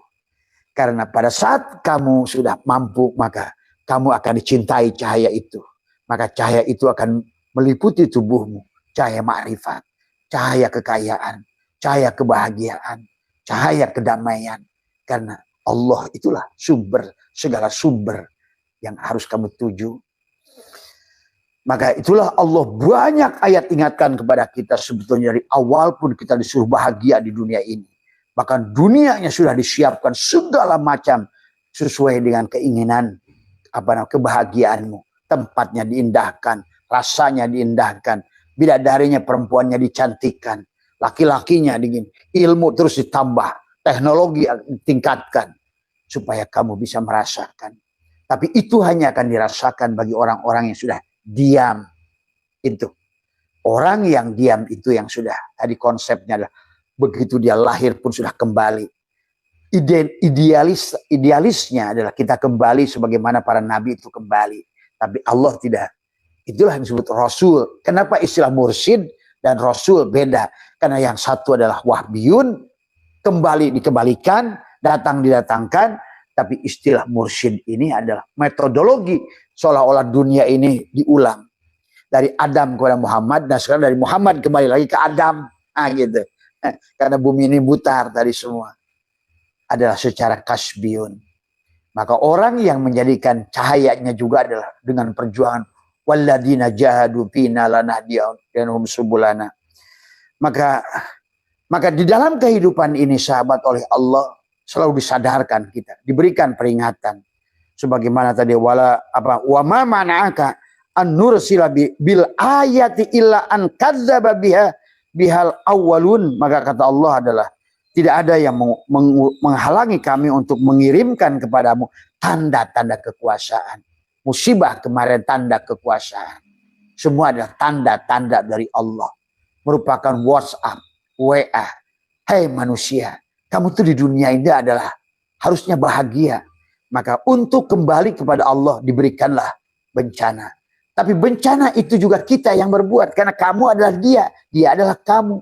Karena pada saat kamu sudah mampu, maka kamu akan dicintai cahaya itu. Maka cahaya itu akan meliputi tubuhmu. Cahaya makrifat, cahaya kekayaan, cahaya kebahagiaan, cahaya kedamaian. Karena Allah itulah sumber, segala sumber yang harus kamu tuju. Maka itulah Allah banyak ayat ingatkan kepada kita, sebetulnya dari awal pun kita disuruh bahagia di dunia ini. Bahkan dunianya sudah disiapkan segala macam sesuai dengan keinginan kebahagiaanmu. Tempatnya diindahkan, rasanya diindahkan, bidadarinya perempuannya dicantikkan, laki-lakinya dingin, ilmu terus ditambah, teknologi ditingkatkan supaya kamu bisa merasakan. Tapi itu hanya akan dirasakan bagi orang-orang yang sudah diam. Itu orang yang diam itu yang sudah tadi konsepnya adalah begitu dia lahir pun sudah kembali. Idealisnya adalah kita kembali sebagaimana para nabi itu kembali. Tapi Allah tidak. Itulah yang disebut Rasul. Kenapa istilah mursyid dan Rasul beda? Karena yang satu adalah wahbiyun, kembali dikembalikan, datang didatangkan. Tapi istilah mursyid ini adalah metodologi. Seolah-olah dunia ini diulang. Dari Adam kepada Muhammad, dan sekarang dari Muhammad kembali lagi ke Adam. Nah gitu. Karena bumi ini butar tadi semua. Adalah secara kasbiyun. Maka orang yang menjadikan cahayanya juga adalah dengan perjuangan. Walladzina jahadu fina lanahdiyahum subulana. Maka Maka di dalam kehidupan ini sahabat oleh Allah selalu disadarkan kita, diberikan peringatan. Sebagaimana tadi wa ma mana'aka an nursila bil ayati illa an kadzdzaba bihal awwalun. Maka kata Allah adalah tidak ada yang menghalangi kami untuk mengirimkan kepadamu tanda-tanda kekuasaan. Musibah kemarin tanda kekuasaan. Semua adalah tanda-tanda dari Allah. Merupakan WhatsApp, WA. Hai manusia, kamu tuh di dunia ini adalah harusnya bahagia. Maka untuk kembali kepada Allah diberikanlah bencana. Tapi bencana itu juga kita yang berbuat. Karena kamu adalah dia, dia adalah kamu.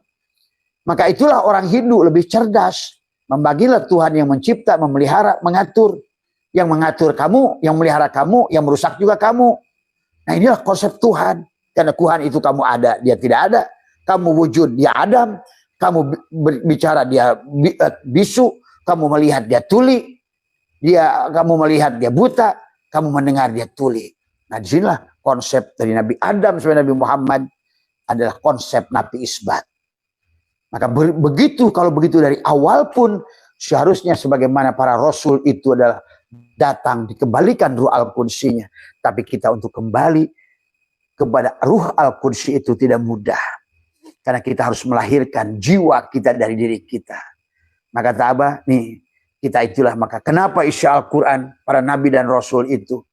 Maka itulah orang Hindu lebih cerdas. Membagilah Tuhan yang mencipta, memelihara, mengatur. Yang mengatur kamu, yang memelihara kamu, yang merusak juga kamu. Nah inilah konsep Tuhan. Karena Tuhan itu kamu ada, dia tidak ada. Kamu wujud, dia Adam. Kamu bicara, dia bisu. Kamu melihat, dia tuli. Kamu melihat, dia buta. Kamu mendengar, dia tuli. Nah disinilah konsep dari Nabi Adam sampai Nabi Muhammad adalah konsep Nabi Isbat. Maka kalau begitu dari awal pun seharusnya sebagaimana para Rasul itu adalah datang dikembalikan ruh al-Qudsinya. Tapi kita untuk kembali kepada ruh al-Qudsi itu tidak mudah. Karena kita harus melahirkan jiwa kita dari diri kita. Maka Ta'abah nih kita itulah maka kenapa isi Al-Quran para Nabi dan Rasul itu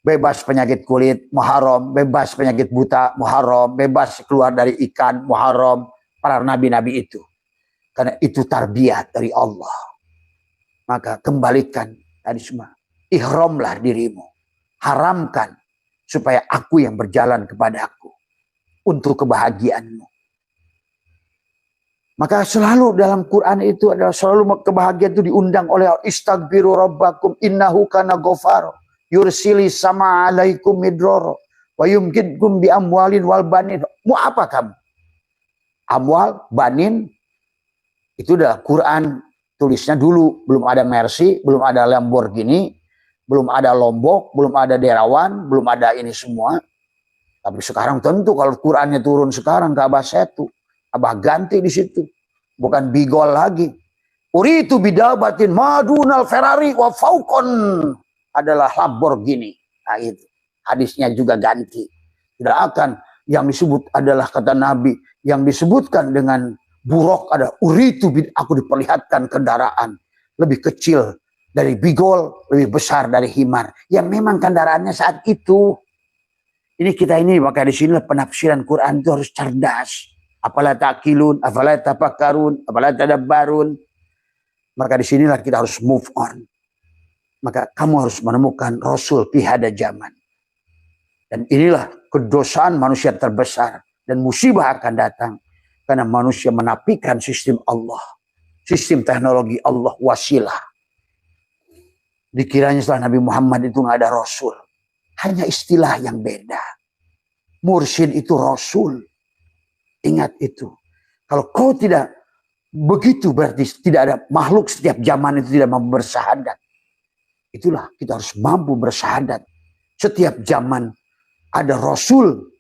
bebas penyakit kulit muharram, bebas penyakit buta muharram, bebas keluar dari ikan muharram. Para nabi-nabi itu. Karena itu tarbiyah dari Allah. Maka kembalikan tadi semua. Ihramlah dirimu. Haramkan. Supaya aku yang berjalan kepada aku. Untuk kebahagiaanmu. Maka selalu dalam Quran itu adalah selalu kebahagiaan itu diundang oleh istaghfiru rabbakum innahu kana ghafar. Yursili sama alaikum midroro. Wa yumkidkum bi amwalin wal banin. Mau apa kamu? Amwal, banin, itu udah Quran tulisnya dulu. Belum ada Mercy, belum ada Lamborghini, belum ada Lombok, belum ada Derawan, belum ada ini semua. Tapi sekarang tentu kalau Qurannya turun sekarang ke Abah Setu, Abah ganti di situ. Bukan Bigol lagi. Uritu bidabatin madunal Ferrari wa fauqon adalah Lamborghini. Nah itu. Hadisnya juga ganti. Tidak akan yang disebut adalah kata Nabi yang disebutkan dengan buruk ada uritu aku diperlihatkan kendaraan lebih kecil dari Bigol, lebih besar dari Himar yang memang kendaraannya saat itu. Ini kita ini maka di sini penafsiran Quran itu harus cerdas. Apala ta'qilun, afala tafakkarun, apala tadabbarun. Maka di sinilah kita harus move on. Maka kamu harus menemukan Rasul fi hada zaman. Dan inilah kedosaan manusia terbesar. Dan musibah akan datang. Karena manusia menafikan sistem Allah. Sistem teknologi Allah wasilah. Dikiranya setelah Nabi Muhammad itu nggak ada Rasul. Hanya istilah yang beda. Mursyid itu Rasul. Ingat itu. Kalau kau tidak begitu berarti tidak ada makhluk setiap zaman itu tidak mampu bersyahadat. Itulah kita harus mampu bersyahadat. Setiap zaman ada Rasul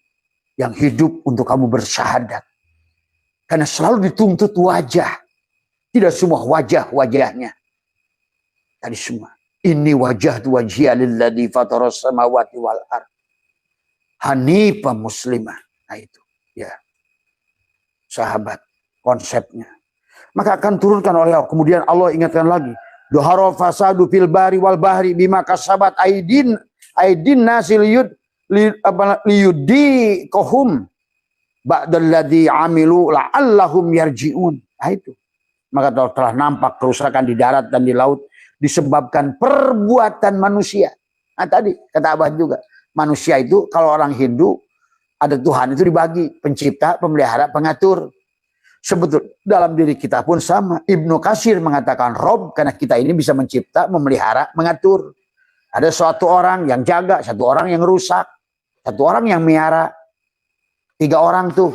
yang hidup untuk kamu bersyahadat. Karena selalu dituntut wajah. Tidak semua wajah-wajahnya. Tadi semua. Ini wajah tu wajhiya lilladzi fataras samawati wal ard. Hanifah muslimah. Nah itu. Ya. Sahabat. Konsepnya. Maka akan turunkan oleh Allah. Kemudian Allah ingatkan lagi. Doharo fasadu fil bari wal bahri bima kasabat aidin nasil yud liyudi kohum ba'dalladzi amilu la'allahum yarji'un. Nah itu. Maka telah nampak kerusakan di darat dan di laut disebabkan perbuatan manusia. Nah tadi kata Abah juga. Manusia itu kalau orang Hindu ada Tuhan itu dibagi. Pencipta, pemelihara, pengatur. Sebetulnya dalam diri kita pun sama. Ibnu Katsir mengatakan Rob karena kita ini bisa mencipta, memelihara, mengatur. Ada suatu orang yang jaga, satu orang yang rusak. Satu orang yang miara. 3 orang tuh.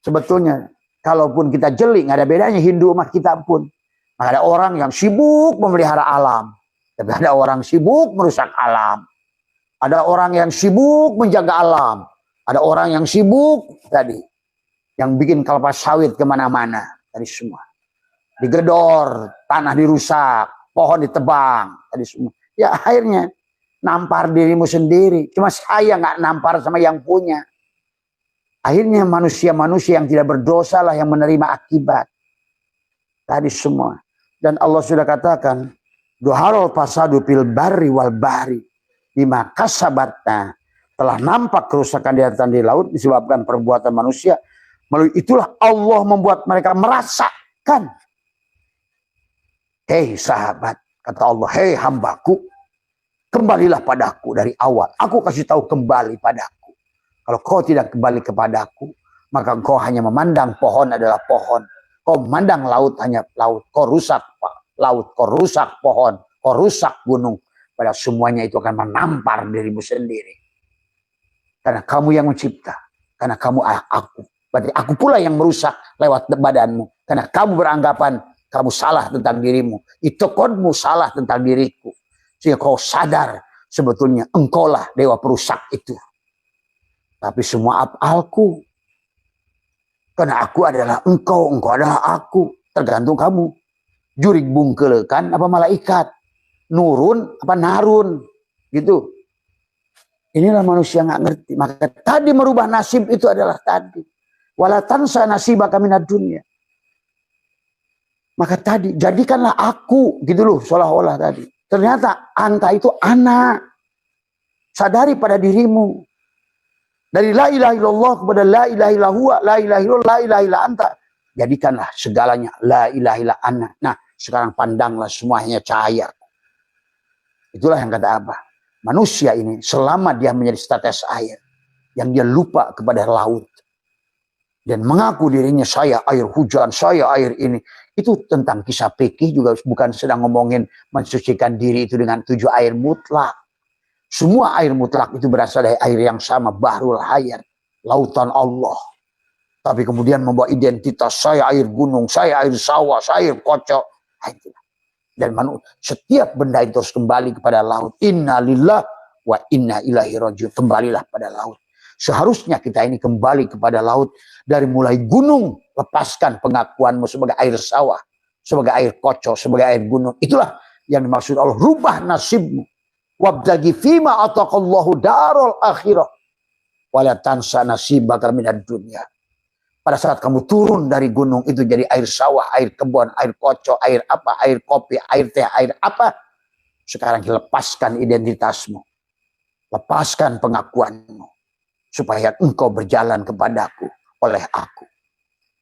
Sebetulnya. Kalaupun kita jeli, nggak ada bedanya Hindu sama kita pun. Ada orang yang sibuk memelihara alam. Tapi ada orang sibuk merusak alam. Ada orang yang sibuk menjaga alam. Ada orang yang sibuk tadi. yang bikin kelapa sawit kemana-mana, tadi semua. Digedor, tanah dirusak, pohon ditebang, tadi semua. Ya akhirnya nampar dirimu sendiri. Cuma saya nggak nampar sama yang punya. Akhirnya manusia-manusia yang tidak berdosa lah yang menerima akibat. Tadi semua. Dan Allah sudah katakan, Duharul fasadu fil barri wal bahri bima kasabatna. Telah nampak kerusakan di atas dan di laut disebabkan perbuatan manusia. Melalui itulah Allah membuat mereka merasakan. Hei sahabat, kata Allah, hei hambaku, kembalilah padaku dari awal. Aku kasih tahu kembali padaku. Kalau kau tidak kembali kepadaku, maka kau hanya memandang pohon adalah pohon. Kau memandang laut hanya laut. Kau rusak laut, kau rusak pohon, kau rusak gunung. Pada semuanya itu akan menampar dirimu sendiri. Karena kamu yang mencipta. Karena kamu aku. Berarti aku pula yang merusak lewat badanmu. Karena kamu beranggapan kamu salah tentang dirimu. Itokonmu salah tentang diriku. Sehingga kau sadar sebetulnya engkaulah dewa perusak itu. Tapi semua afalku. Karena aku adalah engkau, engkau adalah aku. Tergantung kamu. Jurig bungkelekan apa malaikat. Nurun apa narun. Gitu. Inilah manusia nggak ngerti. Maka tadi merubah nasib itu adalah tadi. Wala tansa nasibaka minad dunya. Maka tadi jadikanlah aku gitu loh seolah-olah tadi. Ternyata anta itu anak. Sadari pada dirimu. Dari la ilaha illallah kepada la ilaha illallah, la ilaha illallah, la ilaha illa anta. Jadikanlah segalanya la ilaha illa ana. Nah, sekarang pandanglah semuanya cahaya. Itulah yang kata Abah. Manusia ini selama dia menjadi status air. Yang dia lupa kepada laut. Dan mengaku dirinya saya air hujan, saya air ini. Itu tentang kisah fikih juga bukan sedang ngomongin mensucikan diri itu dengan 7 air mutlak. Semua air mutlak itu berasal dari air yang sama. Bahrul hayat. Lautan Allah. Tapi kemudian membawa identitas saya air gunung, saya air sawah, saya air kocok. Dan setiap benda itu harus kembali kepada laut. Inna lillah wa inna ilaihi rajiun. Kembalilah pada laut. Seharusnya kita ini kembali kepada laut. Dari mulai gunung, lepaskan pengakuanmu sebagai air sawah. Sebagai air kocok, sebagai air gunung. Itulah yang dimaksud Allah. Rubah nasibmu. Wabdagi fima ataqallahu darul akhirah. Wala tansa nasibaka minad dunya. Pada saat kamu turun dari gunung itu jadi air sawah, air kebun, air kocok, air apa, air kopi, air teh, air apa. Sekarang lepaskan identitasmu. Lepaskan pengakuanmu. Supaya engkau berjalan kepadaku oleh aku.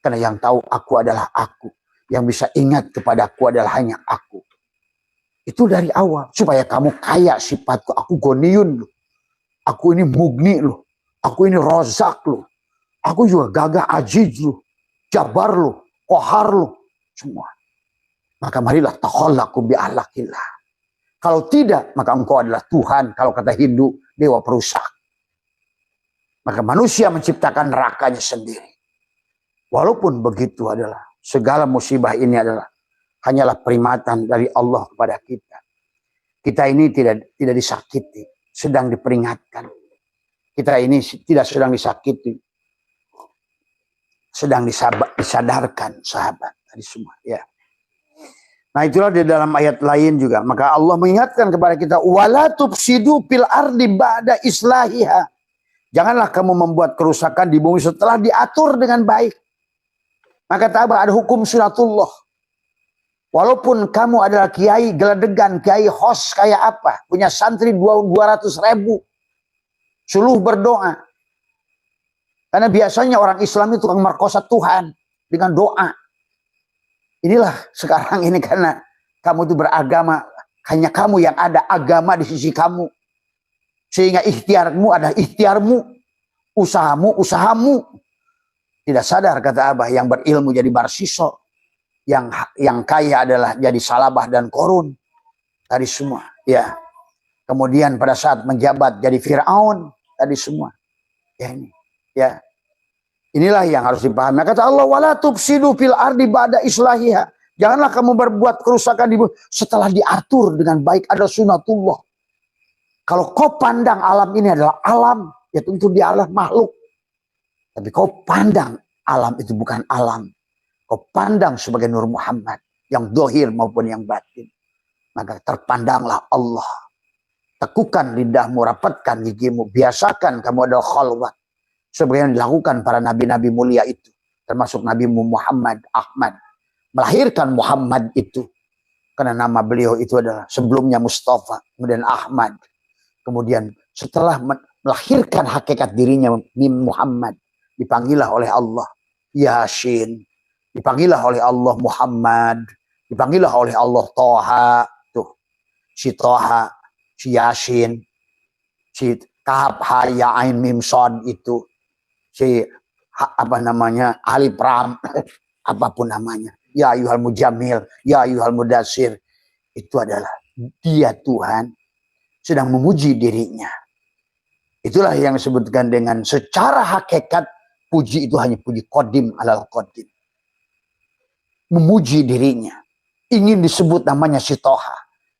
Karena yang tahu aku adalah aku. Yang bisa ingat kepadaku adalah hanya aku. Itu dari awal. Supaya kamu kaya sifatku. Aku goniun loh. Aku ini mugni loh. Aku ini rozak loh. Aku juga gagah aziz loh. Jabar loh. Kohar loh. Semua. Maka marilah takhallaku bi'alakillah. Kalau tidak, maka engkau adalah Tuhan. Kalau kata Hindu, dewa perusak. Maka manusia menciptakan nerakanya sendiri. Walaupun begitu adalah. Segala musibah ini adalah. Hanyalah peringatan dari Allah kepada kita. Kita ini tidak disakiti. Sedang diperingatkan. Kita ini tidak sedang disakiti. Sedang disadarkan sahabat tadi semua ya. Nah itulah di dalam ayat lain juga. Maka Allah mengingatkan kepada kita, wala tufsidu fil ardi ba'da islahiha. Janganlah kamu membuat kerusakan di bumi setelah diatur dengan baik. Maka tabah ada hukum sunatullah. Walaupun kamu adalah kiai geledegan, kiai host kayak apa, punya santri 200.000, suluh berdoa. Karena biasanya orang Islam itu tukang merkosa Tuhan dengan doa. Inilah sekarang ini karena kamu itu beragama, hanya kamu yang ada agama di sisi kamu. Sehingga ikhtiarmu adalah ikhtiarmu, usahamu. Tidak sadar kata Abah yang berilmu jadi barsiso. Yang kaya adalah jadi salabah dan korun. Tadi semua. Ya. Kemudian pada saat menjabat jadi Fir'aun. Tadi semua. Ya ini. Ya. Inilah yang harus dipahami. Kata Allah, wala tufsidu fil ardi ba'da islahiha. Janganlah kamu berbuat kerusakan di bumi setelah diatur dengan baik. Ada sunatullah. Kalau kau pandang alam ini adalah alam, ya tentu dia adalah makhluk. Tapi kau pandang alam itu bukan alam. Kau pandang sebagai Nur Muhammad, yang dohir maupun yang batin. Maka terpandanglah Allah. Tekukan lidahmu, rapatkan gigimu, biasakan kamu ada khalwat. Sebagaimana dilakukan para nabi-nabi mulia itu. Termasuk Nabi Muhammad, Ahmad. Melahirkan Muhammad itu. Karena nama beliau itu adalah sebelumnya Mustafa, kemudian Ahmad. Kemudian setelah melahirkan hakikat dirinya Muhammad, dipanggillah oleh Allah Yasin, dipanggillah oleh Allah Muhammad, dipanggillah oleh Allah Toha, tuh si Toha, si Yasin, si Kahab Haya Ain Mim Sod itu, si apa namanya Alif Ram, apapun namanya, ya ayyuhal mujammil, ya ayyuhal mudassir, itu adalah dia Tuhan sedang memuji dirinya. Itulah yang disebutkan dengan secara hakikat puji itu hanya puji qadim alal qadim. Memuji dirinya. Ingin disebut namanya si Toha.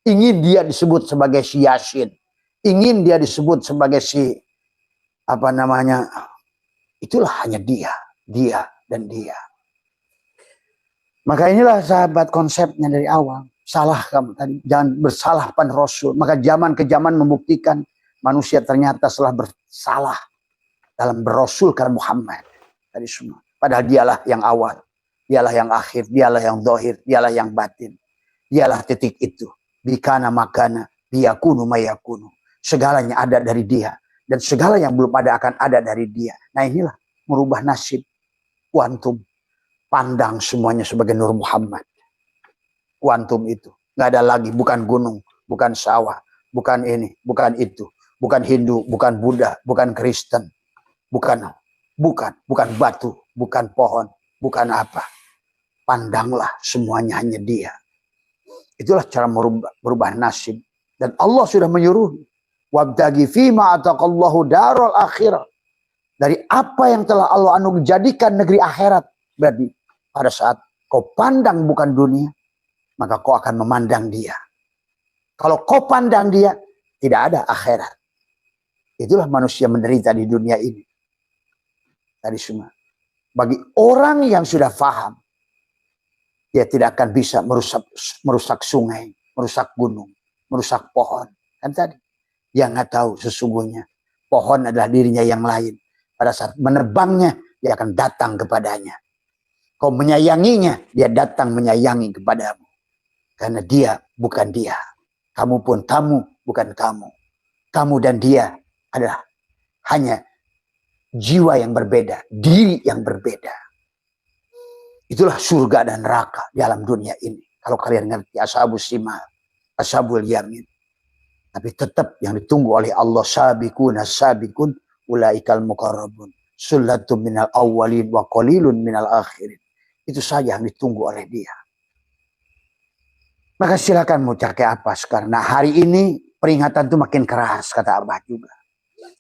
Ingin dia disebut sebagai si Yasin. Ingin dia disebut sebagai si apa namanya. Itulah hanya dia. Dia dan dia. Maka inilah sahabat konsepnya dari awal. Salah kamu tadi. Jangan bersalah pan Rasul. Maka zaman ke zaman membuktikan manusia ternyata telah bersalah dalam berasulkan Muhammad. Tadi semua. Padahal dialah yang awal. Dialah yang akhir. Dialah yang zahir. Dialah yang batin. Dialah titik itu. Bikana makana. Biyakunu mayakunu. Segalanya ada dari dia. Dan segala yang belum ada akan ada dari dia. Nah inilah merubah nasib. Kuantum. Pandang semuanya sebagai Nur Muhammad. Kuantum itu. Nggak ada lagi. Bukan gunung. Bukan sawah. Bukan ini. Bukan itu. Bukan Hindu. Bukan Buddha. Bukan Kristen. Bukan batu. Bukan pohon. Bukan apa. Pandanglah semuanya hanya dia. Itulah cara merubah nasib. Dan Allah sudah menyuruh. Wabtagi fima ataqallahu darul akhirah. Dari apa yang telah Allah jadikan negeri akhirat. Berarti pada saat kau pandang bukan dunia. Maka kau akan memandang dia. Kalau kau pandang dia, tidak ada akhirat. Itulah manusia menderita di dunia ini. Tadi semua. Bagi orang yang sudah paham, dia tidak akan bisa merusak sungai, merusak gunung, merusak pohon. Kan tadi. Dia nggak tahu sesungguhnya. Pohon adalah dirinya yang lain. Pada saat menerbangnya, dia akan datang kepadanya. Kau menyayanginya, dia datang menyayangi kepadamu. Karena dia bukan dia. Kamu pun kamu bukan kamu. Kamu dan dia adalah hanya jiwa yang berbeda. Diri yang berbeda. Itulah surga dan neraka di alam dunia ini. Kalau kalian ngerti ashabus shimal, ashabul yamin. Tapi tetap yang ditunggu oleh Allah. Sabiqun as-sabiqun ulaikal muqarrabun. Sullatun minal awwalin wa qalilun minal akhirin. Itu saja yang ditunggu oleh dia. Maka silakan mau cari apa sekarang. Nah hari ini peringatan itu makin keras kata Abah juga.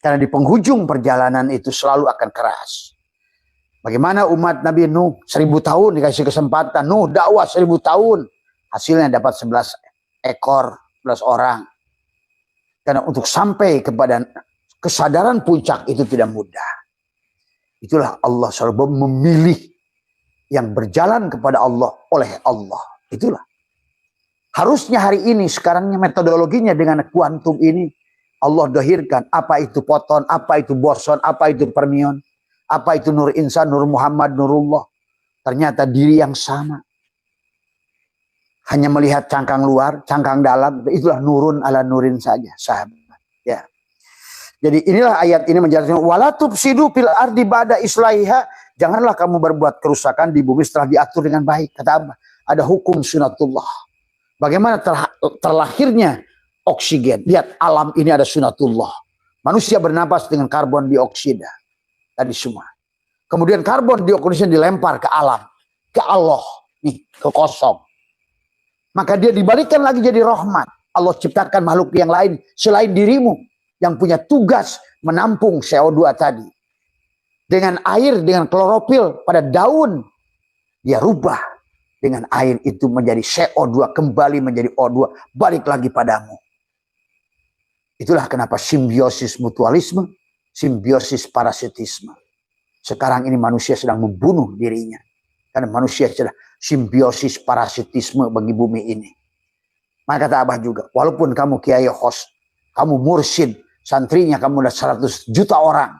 Karena di penghujung perjalanan itu selalu akan keras. Bagaimana umat Nabi Nuh 1000 tahun dikasih kesempatan. Nuh dakwah 1000 tahun. Hasilnya dapat 11 ekor, 11 orang. Karena untuk sampai kepada kesadaran puncak itu tidak mudah. Itulah Allah selalu memilih yang berjalan kepada Allah oleh Allah. Itulah. Harusnya hari ini sekarangnya metodologinya dengan kuantum ini Allah dohirkan apa itu foton, apa itu boson, apa itu fermion, apa itu nur insan, nur Muhammad, nurullah. Ternyata diri yang sama. Hanya melihat cangkang luar, cangkang dalam, itulah nurun ala nurin saja, sahabat. Ya. Jadi inilah ayat ini menjelaskan wala tufsidu fil ardi ba'da islahiha, janganlah kamu berbuat kerusakan di bumi setelah diatur dengan baik. Kata apa? Ada hukum sunatullah. Bagaimana terlahirnya oksigen. Lihat alam ini ada sunatullah. Manusia bernapas dengan karbon dioksida. Tadi semua. Kemudian karbon dioksida dilempar ke alam. Ke Allah. Nih, ke kosong. Maka dia dibalikan lagi jadi rahmat. Allah ciptakan makhluk yang lain selain dirimu. Yang punya tugas menampung CO2 tadi. Dengan air, dengan klorofil pada daun. Dia rubah. Dengan air itu menjadi CO2, kembali menjadi O2, balik lagi padamu. Itulah kenapa simbiosis mutualisme, simbiosis parasitisme. Sekarang ini manusia sedang membunuh dirinya. Karena manusia sudah simbiosis parasitisme bagi bumi ini. Maka kata Abah juga, walaupun kamu kiai host, kamu mursyid, santrinya kamu udah 100 juta orang,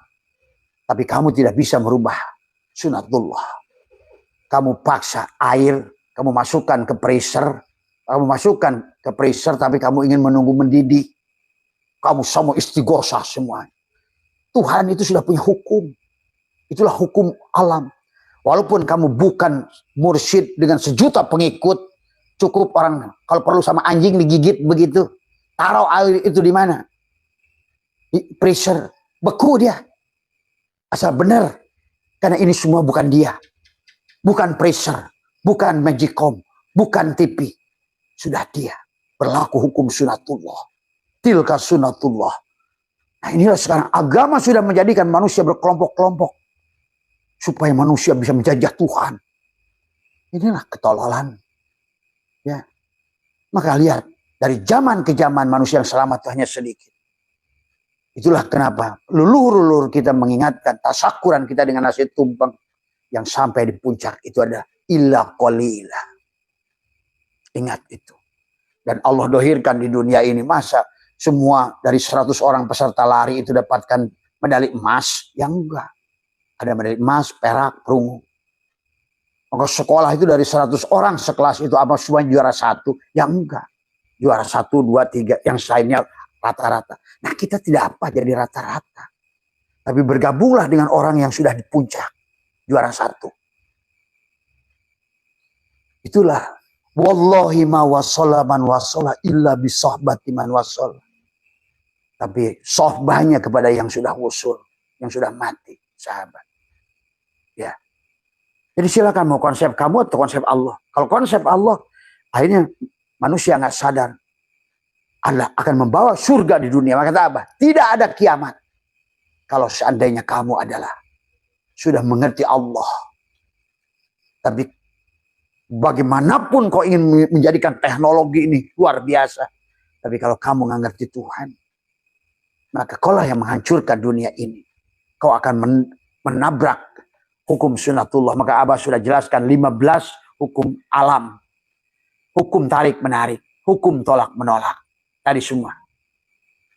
tapi kamu tidak bisa merubah sunatullah. Kamu paksa air, kamu masukkan ke freezer, tapi kamu ingin menunggu mendidih. Kamu sama istighosah semua. Tuhan itu sudah punya hukum. Itulah hukum alam. Walaupun kamu bukan mursyid dengan 1 juta pengikut, cukup orang kalau perlu sama anjing digigit begitu. Taruh air itu di mana? Di freezer. Beku dia. Asal benar. Karena ini semua bukan dia. Bukan freezer. Bukan magicom. Bukan TV. Sudah dia. Berlaku hukum sunatullah. Tilka sunatullah. Nah inilah sekarang agama sudah menjadikan manusia berkelompok-kelompok. Supaya manusia bisa menjajah Tuhan. Inilah ketololan. Ya. Maka lihat. Dari zaman ke zaman manusia yang selamat hanya sedikit. Itulah kenapa leluhur-leluhur kita mengingatkan tasakuran kita dengan nasi tumpeng. Yang sampai di puncak itu ada illa qalila. Ingat itu. Dan Allah dohirkan di dunia ini. Masa semua dari 100 orang peserta lari itu dapatkan medali emas? Yang enggak. Ada medali emas, perak, perunggu. Maka sekolah itu dari 100 orang sekelas itu apa semua juara 1? Yang enggak. Juara 1, 2, 3. Yang lainnya rata-rata. Nah kita tidak apa jadi rata-rata. Tapi bergabunglah dengan orang yang sudah di puncak. Juara 1. Itulah. Wallahi ma wasala man wasala illa bisahbati man wasala. Tapi sohbahnya kepada yang sudah wusul. Yang sudah mati. Sahabat. Ya. Jadi silakan mau konsep kamu atau konsep Allah. Kalau konsep Allah, akhirnya manusia nggak sadar. Allah akan membawa surga di dunia. Maka kata Abah, tidak ada kiamat. Kalau seandainya kamu adalah sudah mengerti Allah. Tapi bagaimanapun kau ingin menjadikan teknologi ini luar biasa. Tapi kalau kamu nggak ngerti Tuhan, maka kaulah yang menghancurkan dunia ini. Kau akan menabrak hukum sunatullah. Maka Abah sudah jelaskan 15 hukum alam. Hukum tarik menarik. Hukum tolak menolak. Tadi semua.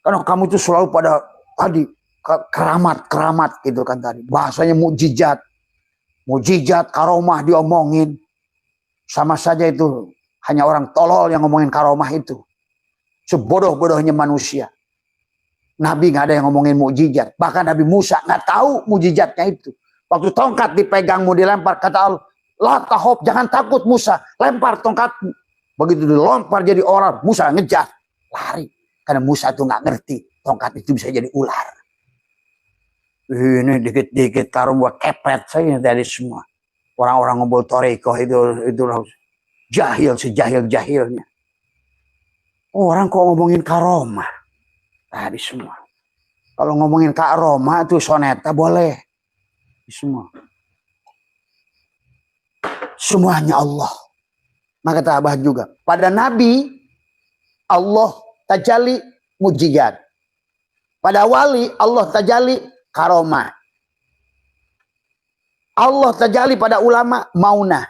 Karena kamu itu selalu pada tadi keramat gitu kan tadi. Bahasanya mukjizat. Mukjizat, karomah diomongin. Sama saja itu hanya orang tolol yang ngomongin karomah itu. Sebodoh-bodohnya manusia. Nabi nggak ada yang ngomongin mukjizat. Bahkan Nabi Musa nggak tahu mukjizatnya itu. Waktu tongkat dipegangmu dilempar, kata Allah, la tahop, jangan takut Musa, lempar tongkatmu. Begitu dilempar jadi orang, Musa ngejar, lari. Karena Musa itu nggak ngerti, tongkat itu bisa jadi ular. Ini dikit-dikit karung buat kepet saya dari semua. Orang-orang ngobrol toriko itu jahil sejahil-jahilnya. Orang kok ngomongin karomah. Tadi semua. Kalau ngomongin karomah itu soneta boleh. Semua. Semuanya Allah. Maka kata Abah juga. Pada Nabi, Allah tajalli mujizat. Pada wali, Allah tajalli karomah. Allah tajalli pada ulama, maunah.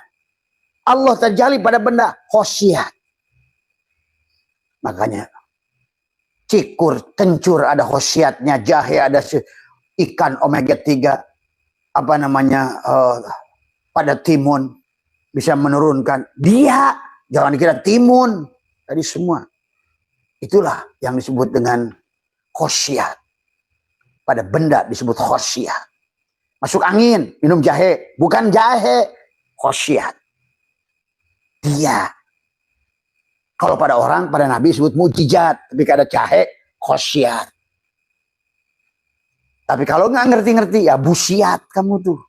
Allah tajalli pada benda, khosyat. Makanya, cikur, kencur ada khosyatnya, jahe ada ikan omega 3. Apa namanya, pada timun. Bisa menurunkan. Dia, jangan dikira timun. Tadi semua. Itulah yang disebut dengan khosyat. Pada benda disebut khosyat. Masuk angin, minum jahe. Bukan jahe, khosyat. Dia. Kalau pada orang, pada Nabi disebut mujizat. Tapi kada jahe, khosyat. Tapi kalau nggak ngerti-ngerti, ya busiat kamu tuh.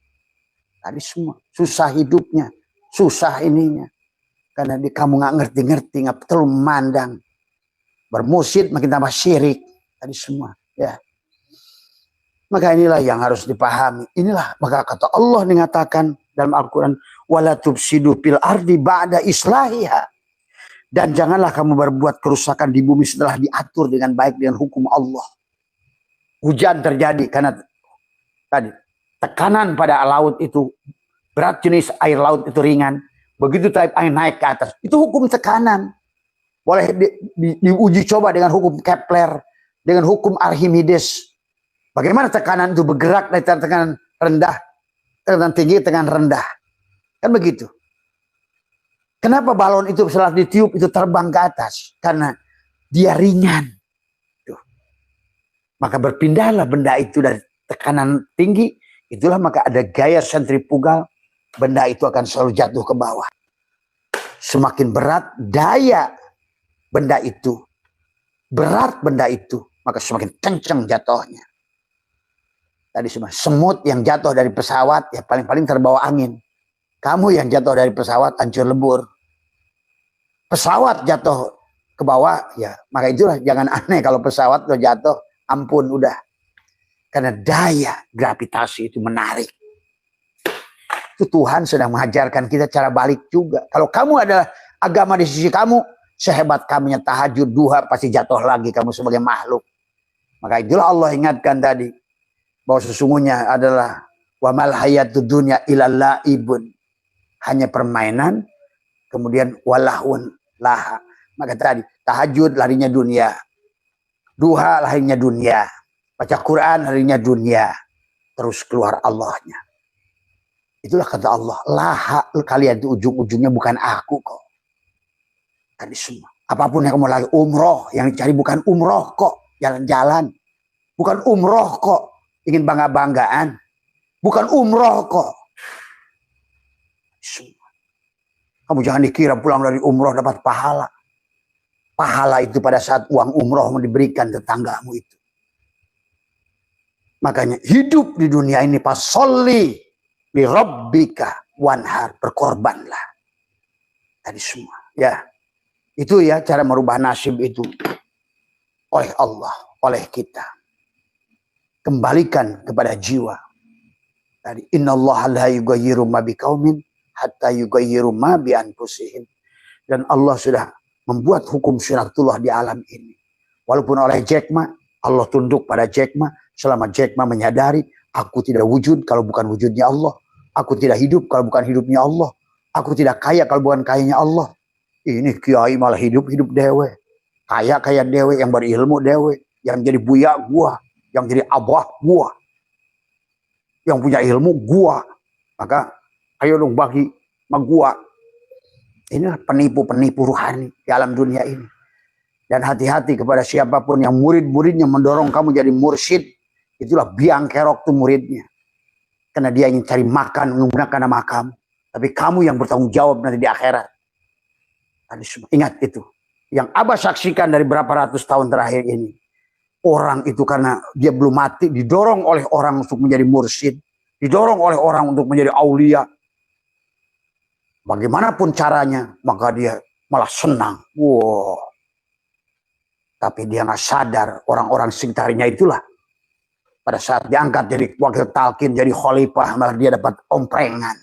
Tadi semua. Susah hidupnya. Susah ininya. Karena kamu nggak ngerti-ngerti, nggak perlu memandang. Bermusyid makin tambah syirik. Tadi semua. Ya. Maka inilah yang harus dipahami. Inilah maka kata Allah mengatakan dalam Al-Quran. Wala tufsidu fil ardi ba'da islahiha. Dan janganlah kamu berbuat kerusakan di bumi setelah diatur dengan baik dengan hukum Allah. Hujan terjadi karena tadi tekanan pada laut itu berat, jenis air laut itu ringan. Begitu air naik ke atas, itu hukum tekanan. Boleh diuji coba dengan hukum Kepler, dengan hukum Archimedes. Bagaimana tekanan itu bergerak dari tekanan rendah, tekanan tinggi, tekanan rendah. Kan begitu. Kenapa balon itu setelah ditiup itu terbang ke atas? Karena dia ringan. Tuh. Maka berpindahlah benda itu dari tekanan tinggi. Itulah maka ada gaya sentrifugal. Benda itu akan selalu jatuh ke bawah. Semakin berat daya benda itu, berat benda itu, maka semakin kencang jatuhnya. Tadi semut yang jatuh dari pesawat, ya paling-paling terbawa angin. Kamu yang jatuh dari pesawat hancur lebur. Pesawat jatuh ke bawah, ya maka itulah jangan aneh kalau pesawat lo jatuh, ampun udah. Karena daya gravitasi itu menarik. Itu Tuhan sedang mengajarkan kita cara balik juga. Kalau kamu adalah agama di sisi kamu, sehebat kamunya tahajud, duha, pasti jatuh lagi kamu sebagai makhluk. Maka itulah Allah ingatkan tadi, bahwa sesungguhnya adalah wa mal hayatud dunya illa laibun. Hanya permainan, kemudian walahun laha. Maka tadi tahajud larinya dunia, duha larinya dunia, baca Quran larinya dunia, terus keluar Allahnya. Itulah kata Allah, laha kalian itu ujung-ujungnya bukan aku kok. Tadi semua. Apapun yang kamu lagi, umroh, yang dicari bukan umroh kok, jalan-jalan. Bukan umroh kok, ingin bangga-banggaan. Bukan umroh kok. Semua. Kamu jangan dikira pulang dari umroh dapat pahala. Pahala itu pada saat uang umroh mau diberikan tetanggamu itu. Makanya hidup di dunia ini pasolli li rabbika wanhar, berkorbanlah. Tadi semua. Ya. Itu ya cara merubah nasib itu. Oleh Allah, oleh kita. Kembalikan kepada jiwa. Tadi innallaha la yughayyiru ma biqaumin hatta yughayyiru ma bi anfusihim. Dan Allah sudah membuat hukum sunatullah di alam ini. Walaupun oleh Jack Ma, Allah tunduk pada Jack Ma selama Jack Ma menyadari aku tidak wujud kalau bukan wujudnya Allah. Aku tidak hidup kalau bukan hidupnya Allah. Aku tidak kaya kalau bukan kayanya Allah. Ini kiai malah hidup dewe. Kaya dewe, yang berilmu dewe. Yang jadi buya gua. Yang jadi abah gua. Yang punya ilmu gua. Maka ayo dong bagi sama gua. Inilah penipu-penipu rohani di alam dunia ini. Dan hati-hati kepada siapapun yang murid-muridnya mendorong kamu jadi mursyid. Itulah biang kerok tuh muridnya. Karena dia ingin cari makan menggunakan nama kamu. Tapi kamu yang bertanggung jawab nanti di akhirat. Ingat itu. Yang Abah saksikan dari berapa ratus tahun terakhir ini. Orang itu karena dia belum mati. Didorong oleh orang untuk menjadi mursyid. Didorong oleh orang untuk menjadi aulia. Bagaimanapun caranya. Maka dia malah senang. Wow. Tapi dia gak sadar. Orang-orang sekitarnya itulah. Pada saat diangkat jadi wakil talqin, jadi khalifah, malah dia dapat omprengan.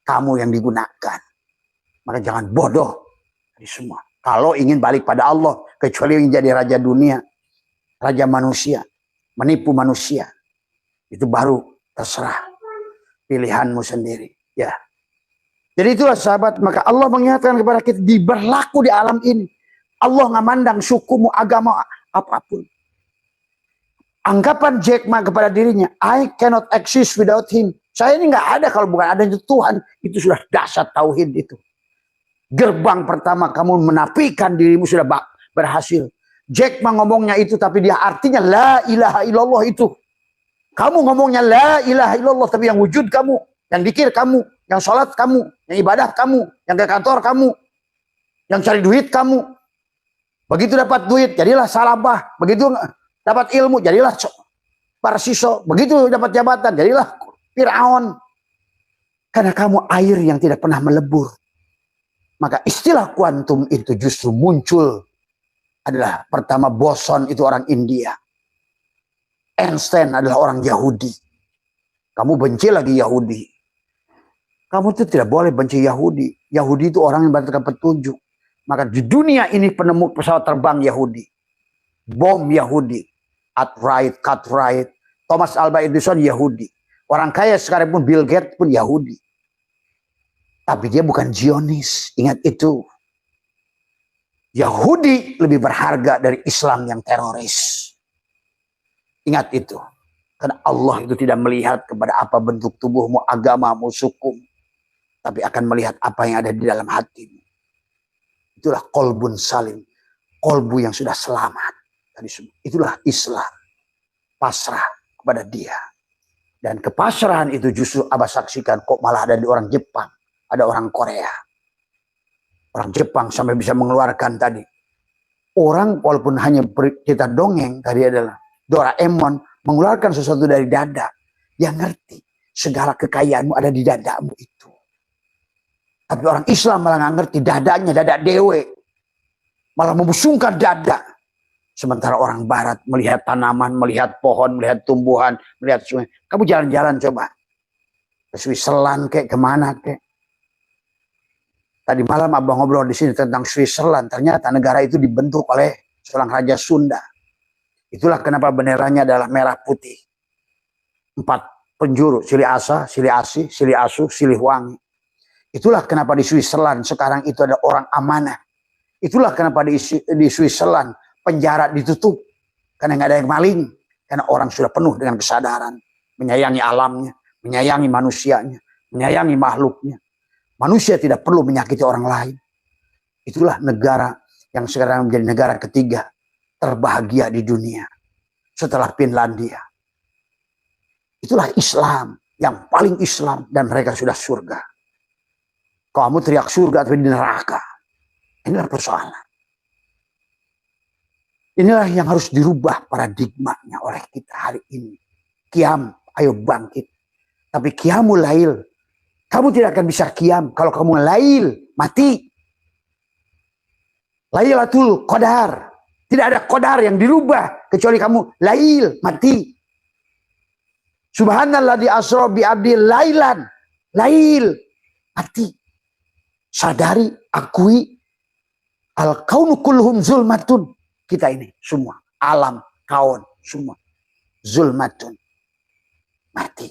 Kamu yang digunakan. Maka jangan bodoh. Ini semua. Kalau ingin balik pada Allah, kecuali ingin jadi raja dunia, raja manusia, menipu manusia, itu baru terserah pilihanmu sendiri. Ya. Jadi itulah sahabat, maka Allah mengingatkan kepada kita, berlaku di alam ini. Allah nggak mandang sukumu, agama, apapun. Anggapan Jack Ma kepada dirinya, I cannot exist without him. Saya ini nggak ada kalau bukan adanya Tuhan. Itu sudah dasar tauhid itu. Gerbang pertama kamu menafikan dirimu sudah berhasil. Jack Ma ngomongnya itu tapi dia artinya la ilaha illallah itu. Kamu ngomongnya la ilaha illallah tapi yang wujud kamu, yang dikir kamu, yang sholat kamu, yang ibadah kamu, yang ke kantor kamu, yang cari duit kamu. Begitu dapat duit jadilah salabah. Begitu dapat ilmu, jadilah Parsiso. Begitu dapat jabatan, jadilah Fir'aun. Karena kamu air yang tidak pernah melebur. Maka istilah kuantum itu justru muncul. Adalah pertama Boson itu orang India. Einstein adalah orang Yahudi. Kamu benci lagi Yahudi. Kamu itu tidak boleh benci Yahudi. Yahudi itu orang yang berdasarkan petunjuk. Maka di dunia ini penemu pesawat terbang Yahudi. Bom Yahudi. Cartwright, Thomas Alva Edison Yahudi. Orang kaya sekarang pun Bill Gates pun Yahudi. Tapi dia bukan Zionis. Ingat itu. Yahudi lebih berharga dari Islam yang teroris. Ingat itu. Karena Allah itu tidak melihat kepada apa bentuk tubuhmu, agamamu, sukumu. Tapi akan melihat apa yang ada di dalam hatimu. Itulah kolbun salim. Kolbu yang sudah selamat. Itulah Islam. Pasrah kepada dia. Dan kepasrahan itu justru Abah saksikan kok malah ada di orang Jepang. Ada orang Korea. Orang Jepang sampai bisa mengeluarkan tadi. Orang walaupun hanya cerita dongeng tadi adalah Doraemon mengeluarkan sesuatu dari dada. Yang ngerti segala kekayaanmu ada di dadamu itu. Tapi orang Islam malah nggak ngerti dadanya, dada dewe. Malah membusungkan dada. Sementara orang Barat melihat tanaman, melihat pohon, melihat tumbuhan, melihat sungai. Kamu jalan-jalan coba. Ke Switzerland kek, kemana kek. Tadi malam abang ngobrol di sini tentang Switzerland. Ternyata negara itu dibentuk oleh seorang raja Sunda. Itulah kenapa benderanya adalah merah putih. 4 penjuru, Silih Asa, Silih Asi, Silih Asu, Silih Wangi. Itulah kenapa di Switzerland sekarang itu ada orang amanah. Itulah kenapa di Switzerland penjara ditutup. Karena nggak ada yang maling. Karena orang sudah penuh dengan kesadaran. Menyayangi alamnya, menyayangi manusianya, menyayangi makhluknya. Manusia tidak perlu menyakiti orang lain. Itulah negara yang sekarang menjadi negara ketiga terbahagia di dunia setelah Finlandia. Itulah Islam yang paling Islam dan mereka sudah surga. Kamu teriak surga tapi di neraka. Inilah persoalan. Inilah yang harus dirubah paradigmanya oleh kita hari ini. Qiyam, ayo bangkit. Tapi qiyamul lail. Kamu tidak akan bisa qiyam kalau kamu lail, mati. Lailatul Qadar. Tidak ada qadar yang dirubah kecuali kamu lail, mati. Subhanalladzi asra bi abdi lailan. Lail, mati. Sadari, akui al-kaunu kulluhum zulmatun. Kita ini semua, alam, kaun, semua zulmatun. Mati.